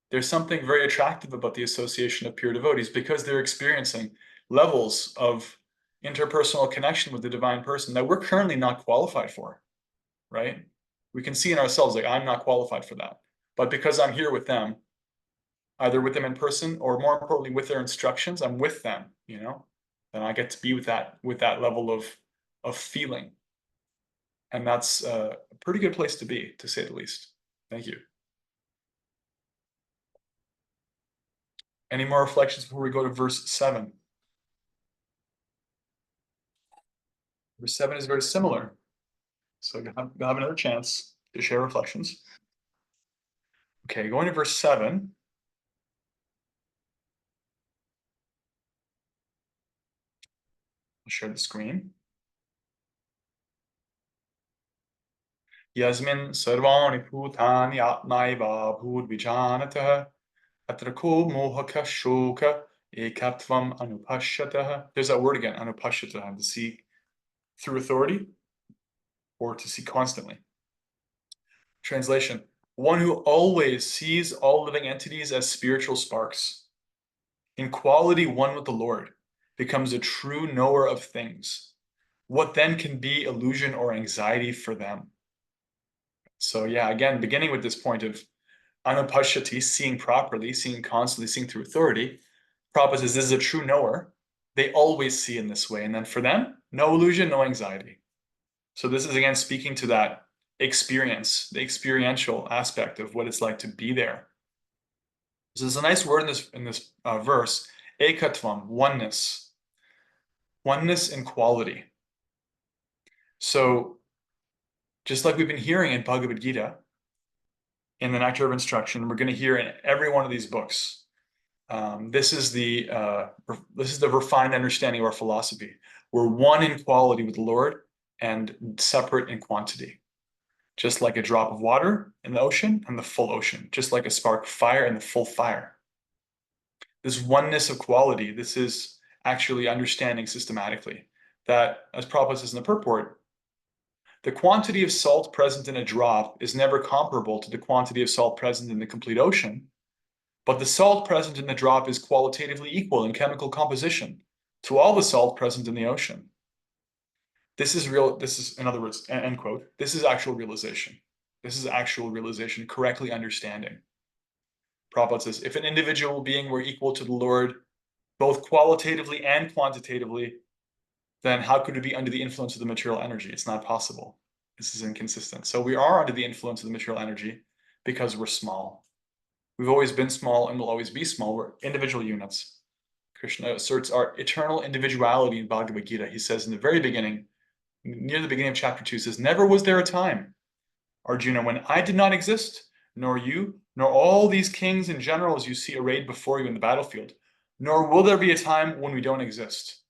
There's something very attractive about the association of pure devotees because they're experiencing levels of interpersonal connection with the divine person that we're currently not qualified for, right? We can see in ourselves, like, I'm not qualified for that. But because I'm here with them, either with them in person or more importantly, with their instructions, I'm with them, then I get to be with that level of feeling. And that's a pretty good place to be, to say the least. Thank you. Any more reflections before we go to verse 7? Verse 7 is very similar. So you'll have another chance to share reflections. Okay, going to verse 7. I'll share the screen. Yasmin sarvani bhutani atmaiva bhudvijanatah atra ko mohaka shoka ekatvam anupashyatah. There's that word again, anupashyatah, to see through authority or to see constantly. Translation: one who always sees all living entities as spiritual sparks, in quality one with the Lord, becomes a true knower of things. What then can be illusion or anxiety for them? So yeah, again, beginning with this point of anupashyati, seeing properly, seeing constantly, seeing through authority, Prabhupada says this is a true knower. They always see in this way. And then for them, no illusion, no anxiety. So this is again speaking to that experience, the experiential aspect of what it's like to be there. So there's a nice word in this verse, ekatvam, oneness in quality. So just like we've been hearing in Bhagavad Gita, in the Nectar of Instruction, we're going to hear in every one of these books. This is the refined understanding of our philosophy. We're one in quality with the Lord and separate in quantity. Just like a drop of water in the ocean and the full ocean, just like a spark of fire and the full fire. This oneness of quality, this is actually understanding systematically that, as Prabhupada says in the purport, the quantity of salt present in a drop is never comparable to the quantity of salt present in the complete ocean, but the salt present in the drop is qualitatively equal in chemical composition to all the salt present in the ocean. This is real. This is, in other words, end quote. This is actual realization. This is actual realization, correctly understanding. Prabhupada says, if an individual being were equal to the Lord, both qualitatively and quantitatively, then how could it be under the influence of the material energy? It's not possible. This is inconsistent. So we are under the influence of the material energy because we're small. We've always been small and will always be small. We're individual units. Krishna asserts our eternal individuality in Bhagavad Gita. He says in the very beginning, near the beginning of chapter 2, says, never was there a time, Arjuna, when I did not exist, nor you, nor all these kings and generals you see arrayed before you in the battlefield, nor will there be a time when we don't exist.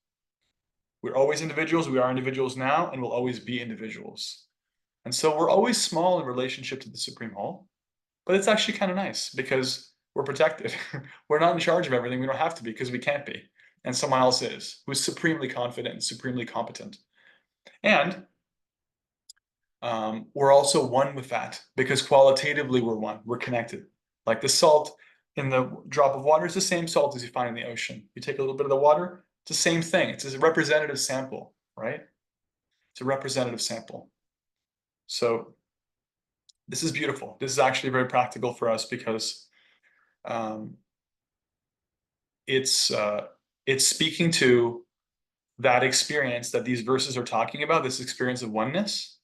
We're always individuals, we are individuals now, and will always be individuals. And so we're always small in relationship to the Supreme Whole, but it's actually kind of nice because we're protected. We're not in charge of everything. We don't have to be because we can't be. And someone else is, who's supremely confident and supremely competent. And we're also one with that because qualitatively we're one, we're connected. Like the salt in the drop of water is the same salt as you find in the ocean. You take a little bit of the water, It's the same thing. It's a representative sample, right? It's a representative sample. So this is beautiful. This is actually very practical for us because it's speaking to that experience that these verses are talking about, this experience of oneness,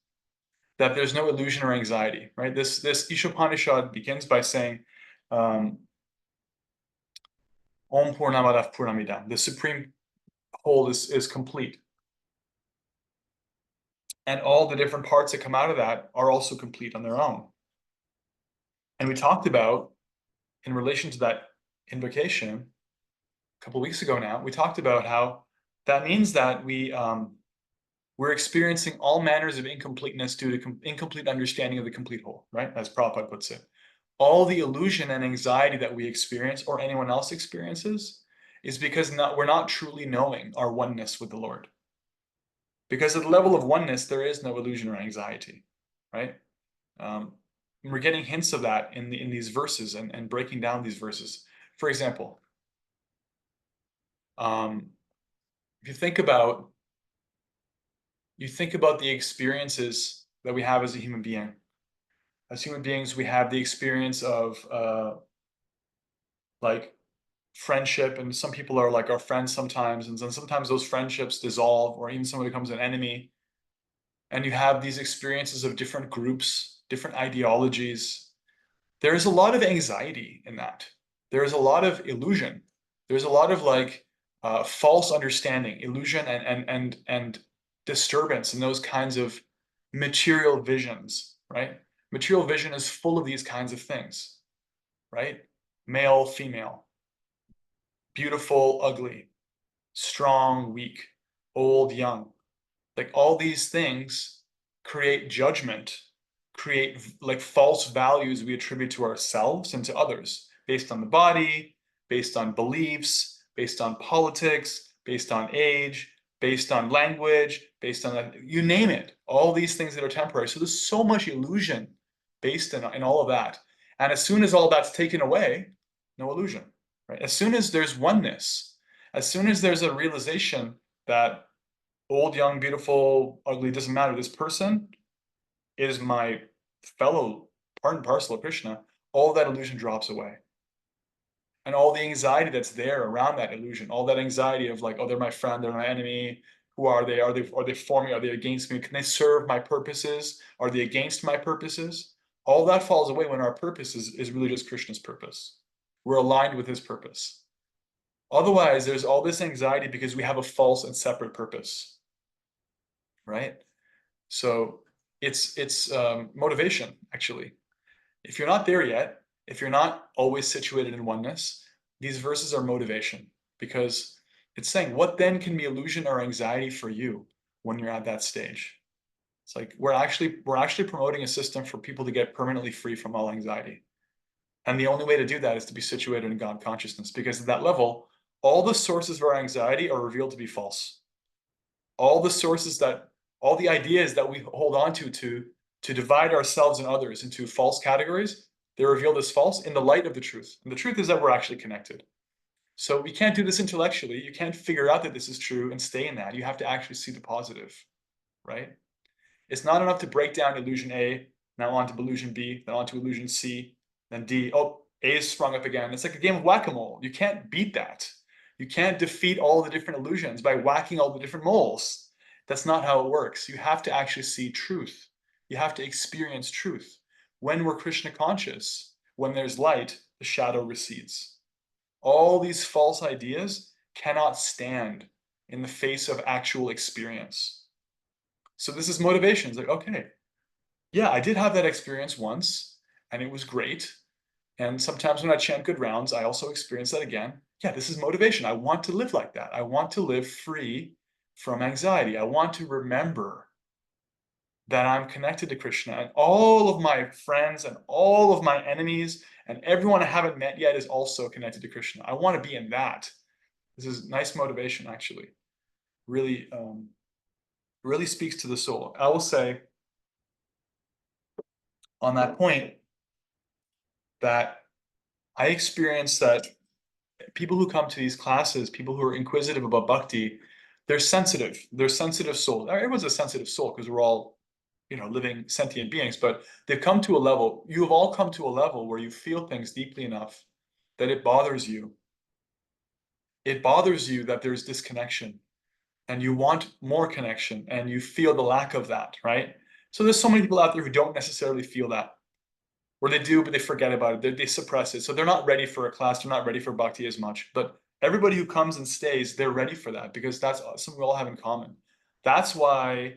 that there's no illusion or anxiety, right? This Isopanisad begins by saying, Om Purnamadav Purnamidam. The supreme whole is complete. And all the different parts that come out of that are also complete on their own. And we talked about, in relation to that invocation, a couple of weeks ago now, we talked about how that means that we're experiencing all manners of incompleteness due to incomplete understanding of the complete whole, right? As Prabhupada puts it. All the illusion and anxiety that we experience or anyone else experiences is because we're not truly knowing our oneness with the Lord. Because at the level of oneness, there is no illusion or anxiety, right? We're getting hints of that in these verses and breaking down these verses. For example, if you think about the experiences that we have as a human being. As human beings, we have the experience of like friendship, and some people are like our friends sometimes, and then sometimes those friendships dissolve, or even someone becomes an enemy. And you have these experiences of different groups, different ideologies. There is a lot of anxiety in that. There is a lot of illusion. There's a lot of like false understanding, illusion, and disturbance in those kinds of material visions, right? Material vision is full of these kinds of things, right? Male, female, beautiful, ugly, strong, weak, old, young. Like all these things create judgment, create like false values we attribute to ourselves and to others based on the body, based on beliefs, based on politics, based on age, based on language, based on you name it, all these things that are temporary. So there's so much illusion based in all of that. And as soon as all that's taken away, no illusion, right? As soon as there's oneness, as soon as there's a realization that old, young, beautiful, ugly, doesn't matter, this person is my fellow part and parcel of Krishna, all that illusion drops away. And all the anxiety that's there around that illusion, all that anxiety of like, oh, they're my friend, they're my enemy. Who are they? Are they for me? Are they against me? Can they serve my purposes? Are they against my purposes? All that falls away when our purpose is really just Krishna's purpose. We're aligned with his purpose. Otherwise, there's all this anxiety because we have a false and separate purpose, right? So it's motivation, actually. If you're not there yet, if you're not always situated in oneness, these verses are motivation, because it's saying, what then can be illusion or anxiety for you when you're at that stage? It's like we're actually promoting a system for people to get permanently free from all anxiety. And the only way to do that is to be situated in God consciousness, because at that level, all the sources of our anxiety are revealed to be false. All the ideas that we hold on to divide ourselves and others into false categories, they're revealed as false in the light of the truth. And the truth is that we're actually connected. So we can't do this intellectually. You can't figure out that this is true and stay in that. You have to actually see the positive, right? It's not enough to break down illusion A, now on to illusion B, then on to illusion C, then D. Oh, A is sprung up again. It's like a game of whack-a-mole. You can't beat that. You can't defeat all the different illusions by whacking all the different moles. That's not how it works. You have to actually see truth. You have to experience truth. When we're Krishna conscious, when there's light, the shadow recedes. All these false ideas cannot stand in the face of actual experience. So this is motivation. It's like, okay, yeah, I did have that experience once, and it was great. And sometimes when I chant good rounds, I also experience that again. Yeah, this is motivation. I want to live like that. I want to live free from anxiety. I want to remember that I'm connected to Krishna, and all of my friends and all of my enemies and everyone I haven't met yet is also connected to Krishna. I want to be in that. This is nice motivation, actually. Really, really speaks to the soul. I will say on that point that I experienced that people who come to these classes, people who are inquisitive about bhakti, they're sensitive. They're sensitive souls. Everyone's a sensitive soul because we're all, living sentient beings, but they've come to a level, you have all come to a level where you feel things deeply enough that it bothers you. It bothers you that there's disconnection and you want more connection and you feel the lack of that, right? So there's so many people out there who don't necessarily feel that, or they do, but they forget about it. They suppress it. So they're not ready for a class. They're not ready for bhakti as much. But everybody who comes and stays, they're ready for that because that's something we all have in common. That's why,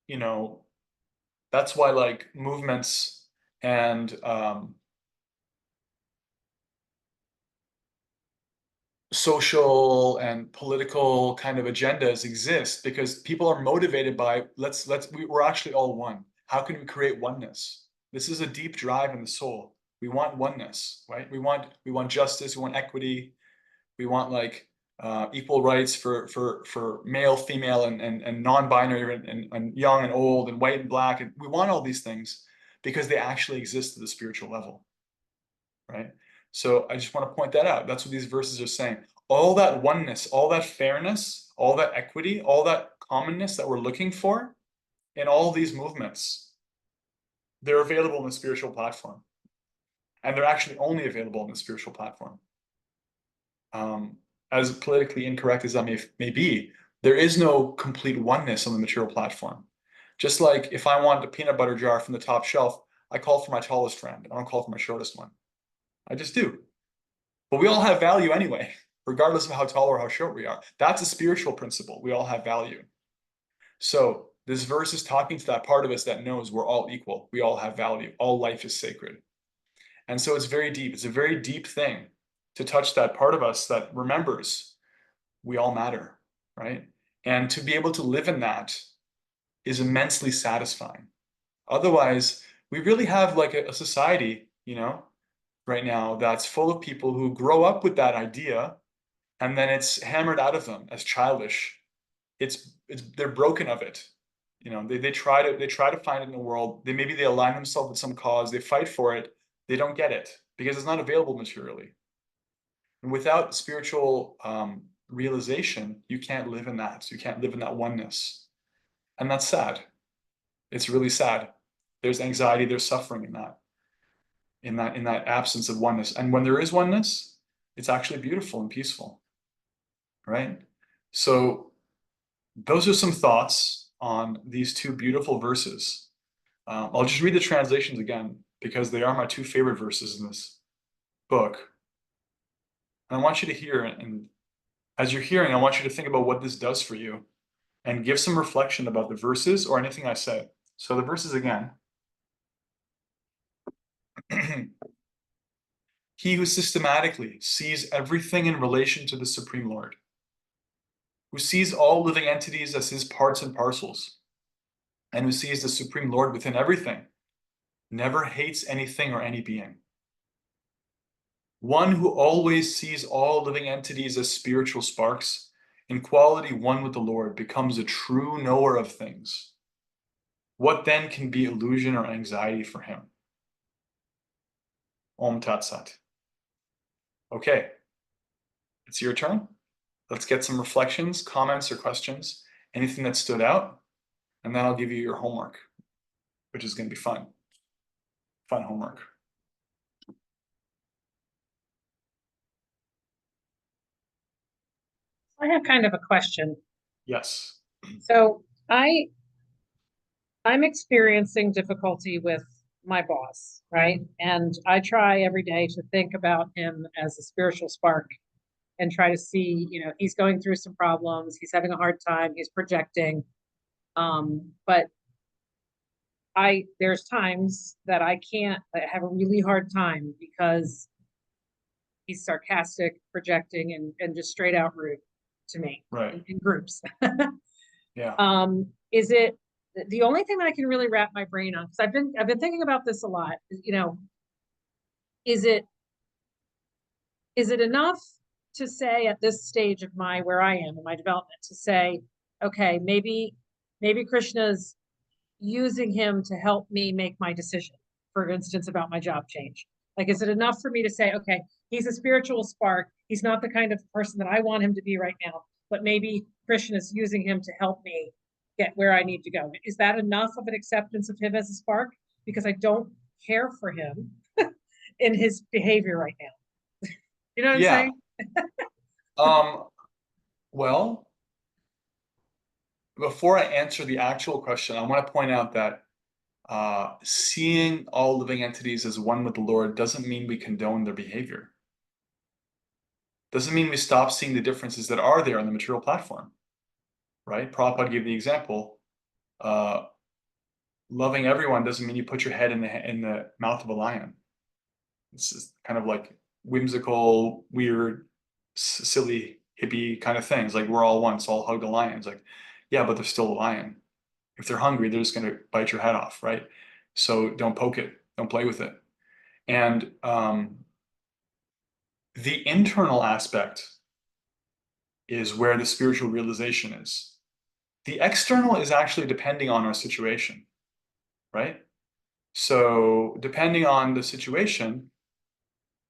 you know, that's why like movements and social and political kind of agendas exist because people are motivated by we're actually all one. How can we create oneness? This is a deep drive in the soul. We want oneness, right? We want justice. We want equity. We want like equal rights for male, female, and non-binary, and young and old, and white and black. And we want all these things because they actually exist at the spiritual level, right? So I just want to point that out. That's what these verses are saying. All that oneness, all that fairness, all that equity, all that commonness that we're looking for in all these movements, they're available in the spiritual platform. And they're actually only available in the spiritual platform. As politically incorrect as that may be, there is no complete oneness on the material platform. Just like if I want a peanut butter jar from the top shelf, I call for my tallest friend. I don't call for my shortest one. I just do. But we all have value anyway, regardless of how tall or how short we are. That's a spiritual principle. We all have value. So this verse is talking to that part of us that knows we're all equal. We all have value. All life is sacred. And so it's very deep. It's a very deep thing to touch that part of us that remembers we all matter, right? And to be able to live in that is immensely satisfying. Otherwise, we really have like a society, right now that's full of people who grow up with that idea and then it's hammered out of them as childish. They're broken of it. They try to find it in the world. They align themselves with some cause, they fight for it, they don't get it because it's not available materially. And without spiritual realization, you can't live in that. You can't live in that oneness. And that's sad. It's really sad. There's anxiety, there's suffering in that absence of oneness. And when there is oneness, it's actually beautiful and peaceful, right? So those are some thoughts on these two beautiful verses. I'll just read the translations again because they are my two favorite verses in this book. And I want you to hear it. And as you're hearing, I want you to think about what this does for you and give some reflection about the verses or anything I said. So the verses again. He who systematically sees everything in relation to the Supreme Lord, who sees all living entities as his parts and parcels, and who sees the Supreme Lord within everything, never hates anything or any being. One who always sees all living entities as spiritual sparks, in quality one with the Lord, becomes a true knower of things. What then can be illusion or anxiety for him? Om Tat Sat. Okay, it's your turn. Let's get some reflections, comments, or questions, anything that stood out, and then I'll give you your homework, which is going to be fun. Fun homework. I have kind of a question. Yes. So I'm experiencing difficulty with my boss, right? And I try every day to think about him as a spiritual spark and try to see, he's going through some problems, he's having a hard time, he's projecting. But there's times that I have a really hard time because he's sarcastic, projecting, and just straight out rude to me, right, in groups. Yeah. Is it the only thing that I can really wrap my brain on? Because I've been thinking about this a lot. Is it enough to say at this stage of where I am in my development to say, okay, maybe Krishna's using him to help me make my decision, for instance, about my job change? Like, is it enough for me to say, okay, he's a spiritual spark. He's not the kind of person that I want him to be right now, but maybe Christian is using him to help me get where I need to go. Is that enough of an acceptance of him as a spark? Because I don't care for him in his behavior right now. You know what I'm Yeah. saying? Well, before I answer the actual question, I want to point out that seeing all living entities as one with the Lord doesn't mean we condone their behavior. Doesn't mean we stop seeing the differences that are there on the material platform, right? Prabhupada gave the example. Loving everyone doesn't mean you put your head in the mouth of a lion. It's just kind of like whimsical, weird, silly, hippie kind of things. Like we're all one, so I'll hug the lion. It's like, yeah, but they're still a lion. If they're hungry, they're just going to bite your head off, right? So don't poke it, don't play with it. And the internal aspect is where the spiritual realization is. The external is actually depending on our situation, right? So depending on the situation,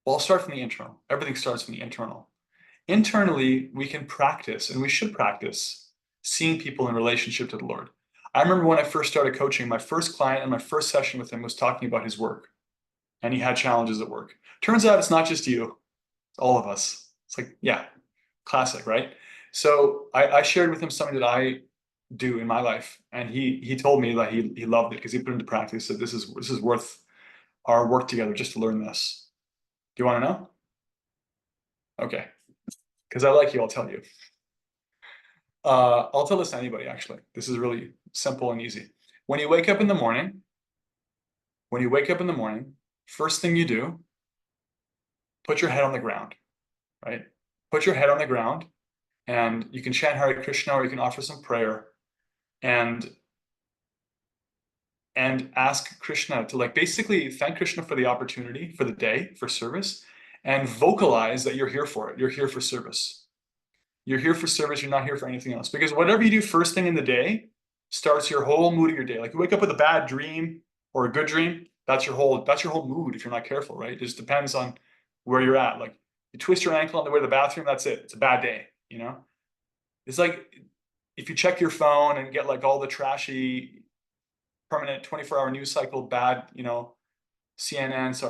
well, I'll start from the internal. Everything starts from the internal. Internally, we can practice, and we should practice, seeing people in relationship to the Lord. I remember when I first started coaching, my first client and my first session with him was talking about his work, and he had challenges at work. Turns out it's not just you, it's all of us. It's like, yeah, classic, right? So I shared with him something that I do in my life, and he told me that he loved it because he put it into practice. That this is worth our work together just to learn this. Do you want to know? Okay, because I like you, I'll tell you. I'll tell this to anybody, actually. This is really simple and easy. When you wake up in the morning, first thing you do, put your head on the ground, right? Put your head on the ground, and you can chant Hare Krishna, or you can offer some prayer, and ask Krishna to, like, basically thank Krishna for the opportunity, for the day, for service, and vocalize that you're here for it. You're here for service. You're here for service. You're not here for anything else. Because whatever you do first thing in the day starts your whole mood of your day. Like, you wake up with a bad dream or a good dream, that's your whole mood if you're not careful, right? It just depends on where you're at. Like, you twist your ankle on the way to the bathroom, that's it. It's a bad day, you know? It's like if you check your phone and get like all the trashy permanent 24-hour news cycle bad, you know, CNN's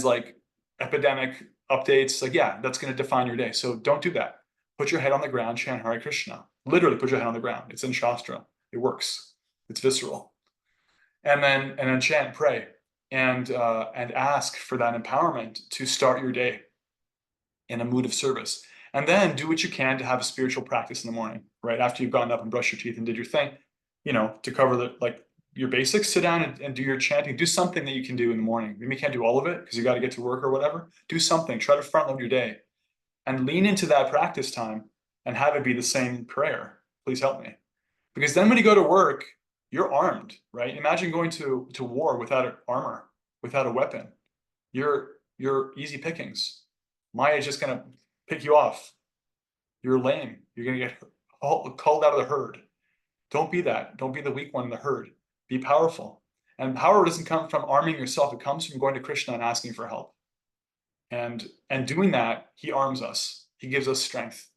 like epidemic updates, like, yeah, that's going to define your day. So don't do that. Put your head on the ground, chant Hare Krishna. Literally put your head on the ground. It's in Shastra. It works. It's visceral. And then chant, pray, and ask for that empowerment to start your day in a mood of service. And then do what you can to have a spiritual practice in the morning, right? After you've gotten up and brushed your teeth and did your thing, you know, to cover the, like, your basics, sit down and do your chanting. Do something that you can do in the morning. Maybe you can't do all of it because you got to get to work or whatever. Do something. Try to front load your day and lean into that practice time and have it be the same prayer. Please help me. Because then when you go to work, you're armed, right? Imagine going to war without armor, without a weapon. You're easy pickings. Maya's just going to pick you off. You're lame. You're going to get called out of the herd. Don't be that. Don't be the weak one in the herd. Be powerful. And power doesn't come from arming yourself. It comes from going to Krishna and asking for help. And doing that, he arms us. He gives us strength.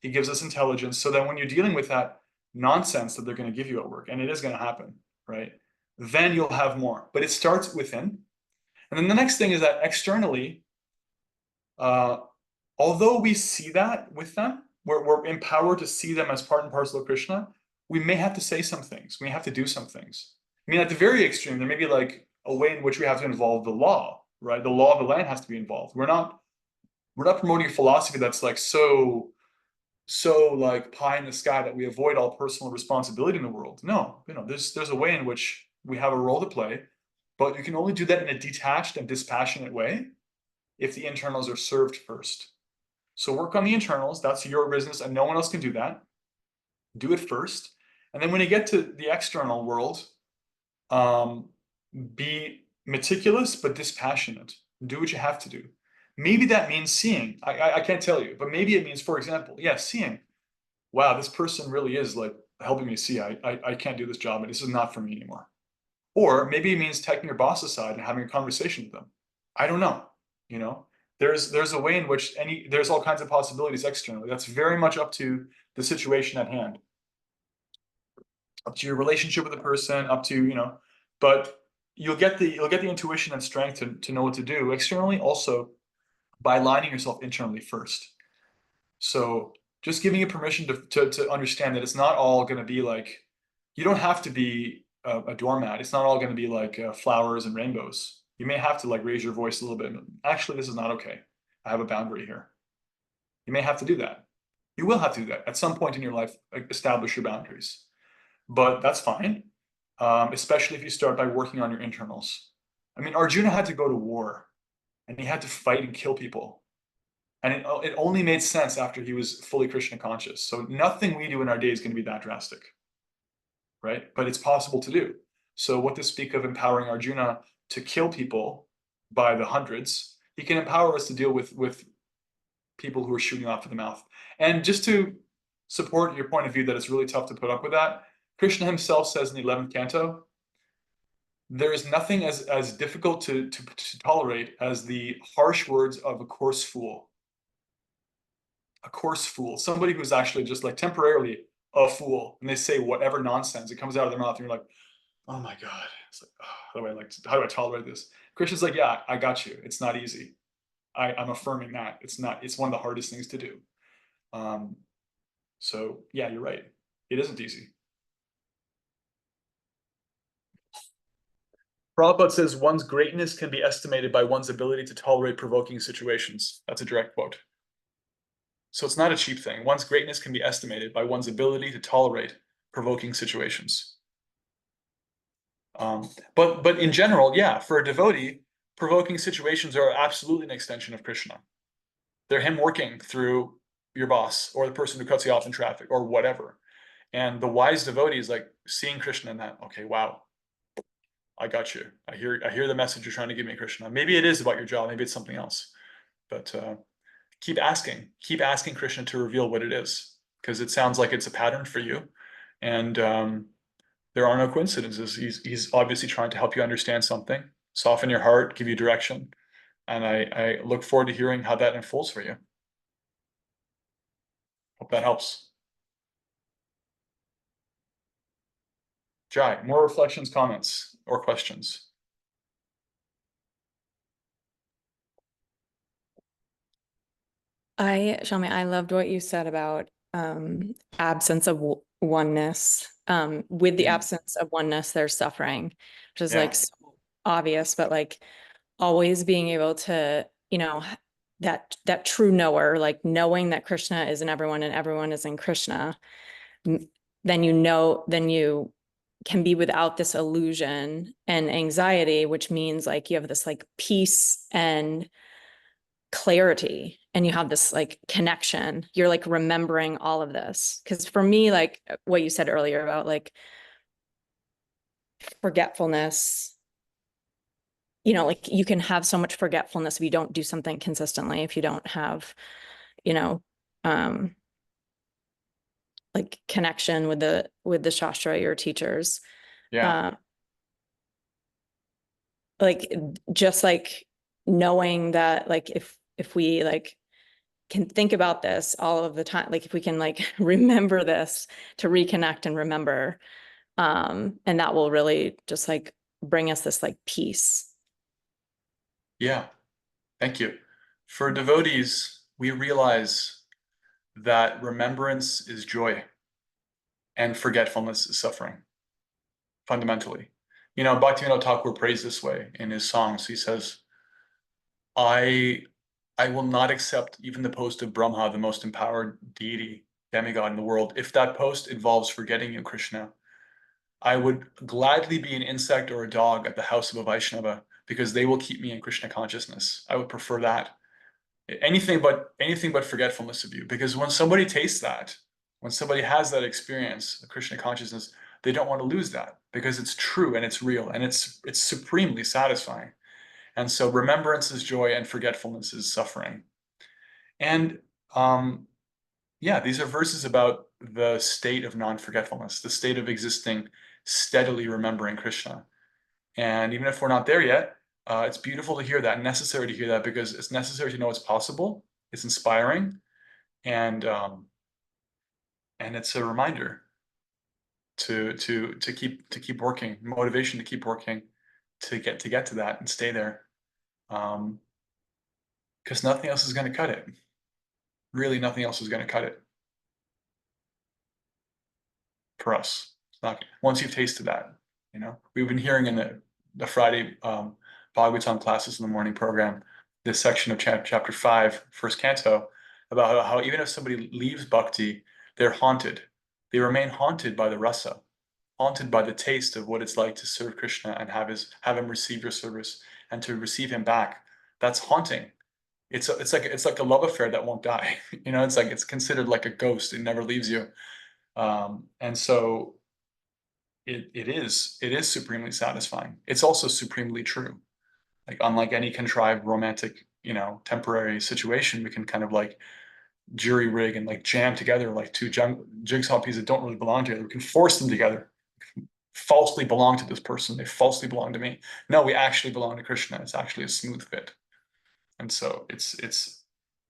He gives us intelligence so that when you're dealing with that nonsense that they're going to give you at work, and it is going to happen, right? Then you'll have more. But it starts within. And then the next thing is that externally, although we see that with them, we're empowered to see them as part and parcel of Krishna, we may have to say some things. We have to do some things. I mean, at the very extreme, there may be like a way in which we have to involve the law, right? The law of the land has to be involved. We're not promoting a philosophy that's like so like pie in the sky that we avoid all personal responsibility in the world. No, you know, there's a way in which we have a role to play, but you can only do that in a detached and dispassionate way if the internals are served first. So work on the internals. That's your business, and no one else can do that. Do it first. And then when you get to the external world, be meticulous but dispassionate. Do what you have to do. Maybe that means seeing. I can't tell you, but maybe it means, for example, seeing. Wow, this person really is like helping me see. I can't do this job, and this is not for me anymore. Or maybe it means taking your boss aside and having a conversation with them. I don't know. You know, there's a way in which there's all kinds of possibilities externally. That's very much up to the situation at hand, up to your relationship with the person, up to, but you'll get the intuition and strength to know what to do externally, also by aligning yourself internally first. So just giving you permission to understand that it's not all going to be like, you don't have to be a doormat. It's not all going to be like flowers and rainbows. You may have to like raise your voice a little bit. Actually, this is not okay. I have a boundary here. You may have to do that. You will have to do that at some point in your life. Establish your boundaries, but that's fine. Especially if you start by working on your internals. I mean, Arjuna had to go to war, and he had to fight and kill people. And it only made sense after he was fully Krishna conscious. So nothing we do in our day is going to be that drastic, right? But it's possible to do. So what to speak of empowering Arjuna to kill people by the hundreds, he can empower us to deal with people who are shooting off of the mouth. And just to support your point of view that it's really tough to put up with that, Krishna himself says in the 11th canto, there is nothing as difficult to tolerate as the harsh words of a coarse fool. A coarse fool, somebody who's actually just like temporarily a fool, and they say whatever nonsense, it comes out of their mouth, and you're like, oh my God, it's like, oh, how do I tolerate this? Krishna's like, yeah, I got you. It's not easy. I'm affirming that it's one of the hardest things to do. So yeah, you're right. It isn't easy. Prabhupada says one's greatness can be estimated by one's ability to tolerate provoking situations. That's a direct quote. So it's not a cheap thing. One's greatness can be estimated by one's ability to tolerate provoking situations. But in general, yeah, for a devotee, provoking situations are absolutely an extension of Krishna. They're him working through your boss or the person who cuts you off in traffic or whatever. And the wise devotee is like seeing Krishna in that, okay, wow, I got you. I hear the message you're trying to give me, Krishna. Maybe it is about your job, maybe it's something else. But keep asking Krishna to reveal what it is, because it sounds like it's a pattern for you. And there are no coincidences. He's obviously trying to help you understand something, soften your heart, give you direction. And I look forward to hearing how that unfolds for you. Hope that helps. Jai, more reflections, comments, or questions? Shalmi, I loved what you said about absence of oneness. With the absence of oneness, there's suffering, which is like so obvious, but like always being able to, that true knower, like knowing that Krishna is in everyone and everyone is in Krishna, then you can be without this illusion and anxiety, which means like you have this like peace and clarity, and you have this like connection. You're like remembering all of this. Because for me, like what you said earlier about like forgetfulness, like you can have so much forgetfulness if you don't do something consistently, if you don't have, like connection with the Shastra, your teachers. Yeah. Like just like knowing that like if we like can think about this all of the time, like if we can like remember this to reconnect and remember, and that will really just like bring us this like peace. Yeah, thank you. For devotees, we realize that remembrance is joy and forgetfulness is suffering, fundamentally. Bhaktivinoda Thakur prays this way in his songs. He says, I will not accept even the post of Brahma, the most empowered deity, demigod in the world, if that post involves forgetting you, Krishna. I would gladly be an insect or a dog at the house of a Vaishnava, because they will keep me in Krishna consciousness. I would prefer that. Anything but forgetfulness of you. Because when somebody tastes that, when somebody has that experience of Krishna consciousness, they don't want to lose that, because it's true and it's real and it's supremely satisfying. And so remembrance is joy and forgetfulness is suffering. And these are verses about the state of non-forgetfulness, the state of existing steadily remembering Krishna. And even if we're not there yet, It's beautiful to hear that, necessary to hear that, because it's necessary to know it's possible. It's inspiring, and it's a reminder to keep working, motivation to keep working, to get to that and stay there. Because nothing else is going to cut it. Really, nothing else is going to cut it for us. It's not once you've tasted that. We've been hearing in the Friday Bhagavatam classes in the morning program this section of chapter 5, first canto, about how even if somebody leaves bhakti, they're haunted. They remain haunted by the rasa, haunted by the taste of what it's like to serve Krishna and have him receive your service and to receive him back. That's haunting. It's like a love affair that won't die. It's like it's considered like a ghost. It never leaves you. And so it is supremely satisfying. It's also supremely true. Like, unlike any contrived romantic, temporary situation, we can kind of like jury rig and like jam together like two jigsaw pieces that don't really belong together. We can force them together, falsely belong to this person. They falsely belong to me. No, we actually belong to Krishna. It's actually a smooth fit. And so it's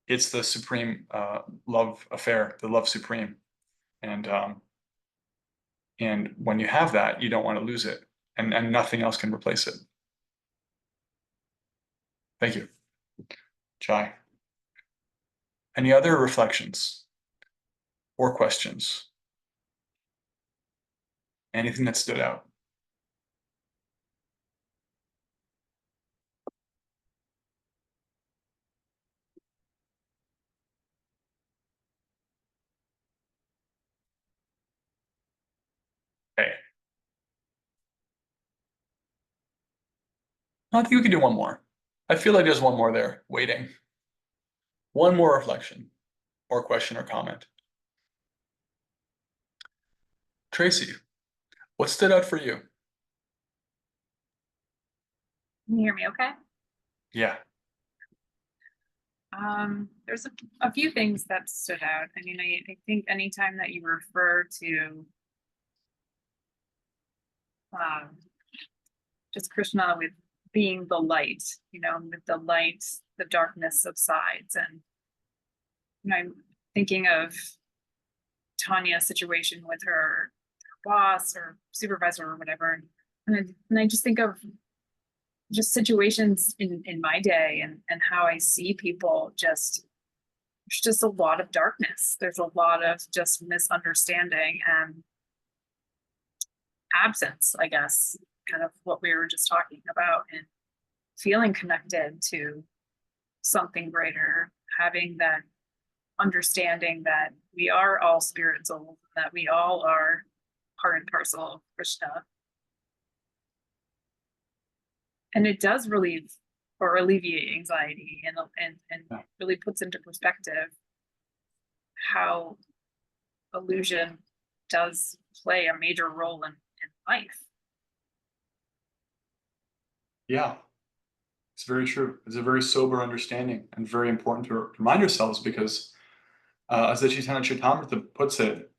the supreme love affair, the love supreme. And when you have that, you don't want to lose it, and nothing else can replace it. Thank you. Jai. Any other reflections or questions? Anything that stood out? Okay. I think we can do one more. I feel like there's one more there waiting. One more reflection or question or comment. Tracy, what stood out for you? Can you hear me okay? Yeah. There's a few things that stood out. I mean, I think anytime that you refer to just Krishna with being the light, with the light, the darkness subsides. And I'm thinking of Tanya's situation with her boss or supervisor or whatever. And I just think of just situations in my day and how I see people there's just a lot of darkness. There's a lot of just misunderstanding and absence, I guess, kind of what we were just talking about, and feeling connected to something greater, having that understanding that we are all spirit souls, that we all are part and parcel of Krishna. And it does relieve or alleviate anxiety and really puts into perspective how illusion does play a major role in life. Yeah, it's very true. It's a very sober understanding and very important to remind ourselves, because as the Chaitanya Charitamrita puts it,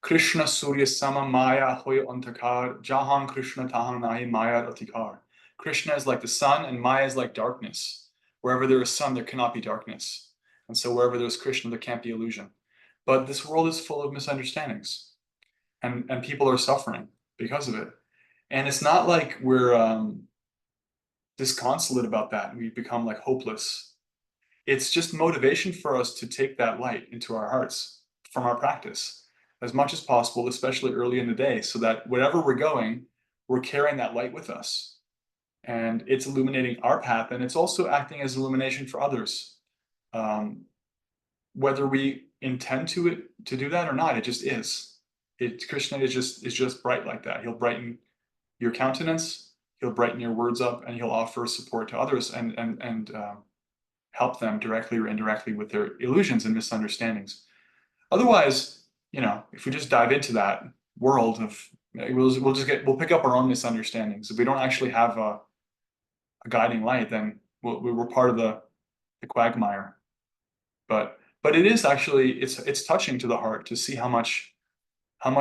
Krishna Surya Sama Maya Hoy Antakar, Jahan Krishna Tahan Nahi Maya Atikar. Krishna is like the sun and Maya is like darkness. Wherever there is sun, there cannot be darkness. And so wherever there's Krishna, there can't be illusion. But this world is full of misunderstandings, and people are suffering because of it. And it's not like we're disconsolate about that and we become like hopeless. It's just motivation for us to take that light into our hearts from our practice as much as possible, especially early in the day, so that wherever we're going, we're carrying that light with us. And it's illuminating our path, and it's also acting as illumination for others. Whether we intend to do that or not, it just is. Krishna is just bright like that. He'll brighten your countenance, he'll brighten your words up, and he'll offer support to others and help them directly or indirectly with their illusions and misunderstandings. Otherwise, if we just dive into that world of, we'll pick up our own misunderstandings. If we don't actually have a guiding light, then we're part of the quagmire. But it is actually, it's touching to the heart to see how much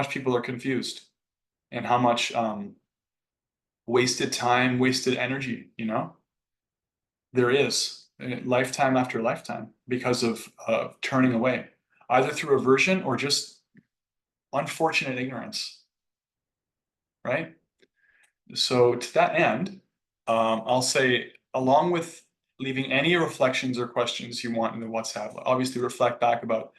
people are confused, and how much wasted time, wasted energy, there is lifetime after lifetime because of turning away, either through aversion or just unfortunate ignorance, right? So to that end, I'll say, along with leaving any reflections or questions you want in the WhatsApp, obviously reflect back about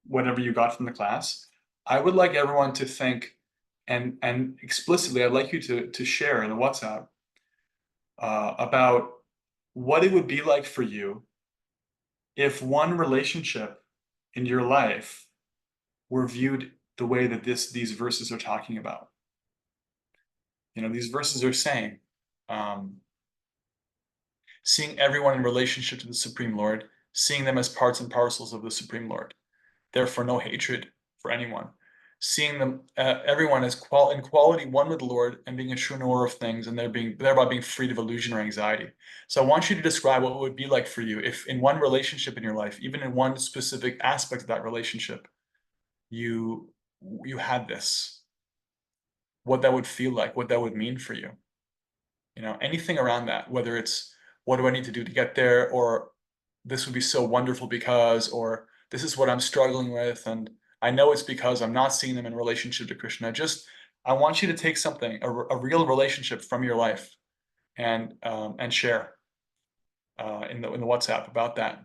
whatever you got from the class. I would like everyone to think, and explicitly, I'd like you to share in the WhatsApp about what it would be like for you if one relationship in your life were viewed the way that these verses are talking about. You know, these verses are saying, seeing everyone in relationship to the Supreme Lord, seeing them as parts and parcels of the Supreme Lord, therefore no hatred for anyone, seeing them, everyone as in quality one with the Lord and being a true knower of things, and thereby being freed of illusion or anxiety. So I want you to describe what it would be like for you if in one relationship in your life, even in one specific aspect of that relationship, you had this, what that would feel like, what that would mean for you. You know, anything around that, whether it's what do I need to do to get there, or this would be so wonderful because, or this is what I'm struggling with, and I know it's because I'm not seeing them in relationship to Krishna. I want you to take something, a real relationship from your life, and share in the WhatsApp about that.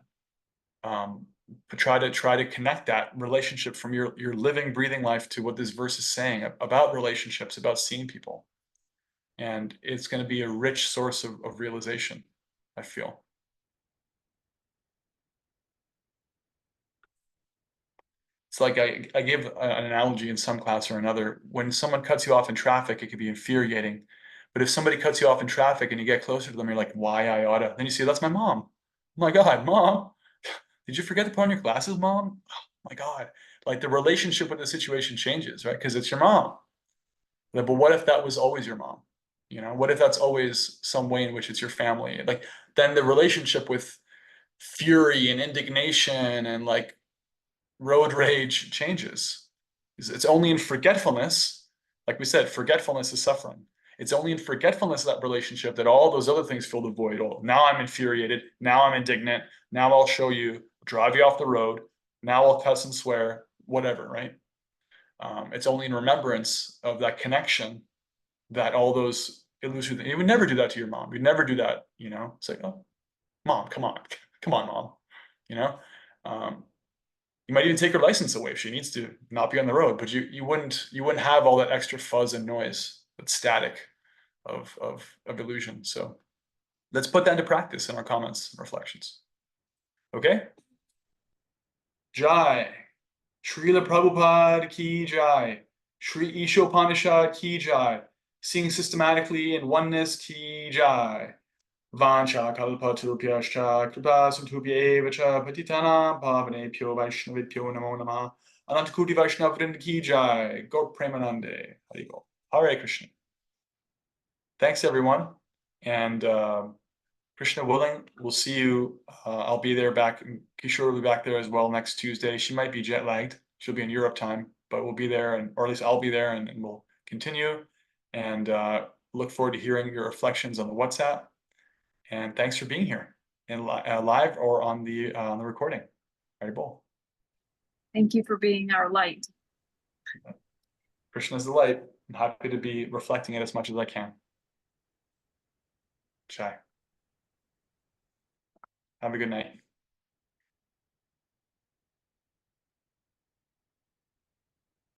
Try to connect that relationship from your living, breathing life to what this verse is saying about relationships, about seeing people. And it's going to be a rich source of realization, I feel. It's like I give an analogy in some class or another. When someone cuts you off in traffic, it can be infuriating. But if somebody cuts you off in traffic and you get closer to them, you're like, why I oughta? Then you see, that's my mom. Oh my God, mom, did you forget to put on your glasses, mom? Oh my God. Like the relationship with the situation changes, right? Because it's your mom. But what if that was always your mom? You know, what if that's always some way in which it's your family? Like then the relationship with fury and indignation and like road rage changes. It's only in forgetfulness, like we said, forgetfulness is suffering. It's only in forgetfulness of that relationship that all those other things fill the void. Oh, now I'm infuriated. Now I'm indignant. Now I'll show you, drive you off the road. Now I'll cuss and swear, whatever, right? It's only in remembrance of that connection that all those illusory things. You would never do that to your mom. You'd never do that, you know? It's like, oh, mom, come on, mom. You know? You might even take her license away if she needs to not be on the road, but you wouldn't have all that extra fuzz and noise, that static of illusion. So let's put that into practice in our comments and reflections. Okay? Jai. Srila Prabhupada ki jai. Sri Isopanisad ki jai. Seeing systematically in oneness ki jai. Vancha kalpatarubhyascha kripa sindhubhya eva cha patitanam pavanebhyo vaishnavibhyo namo namaha. Anantakoti Vaishnav Vrind ki jai. Gaur Premanande. Haribol. Hare Krishna. Thanks everyone. And Krishna willing, we'll see you. I'll be there back. Kishore will be back there as well next Tuesday. She might be jet lagged. She'll be in Europe time, but we'll be there, or at least I'll be there, and we'll continue. And look forward to hearing your reflections on the WhatsApp. And thanks for being here in live or on the recording. Haribol. Thank you for being our light. Krishna is the light. I'm happy to be reflecting it as much as I can. Chai. Have a good night.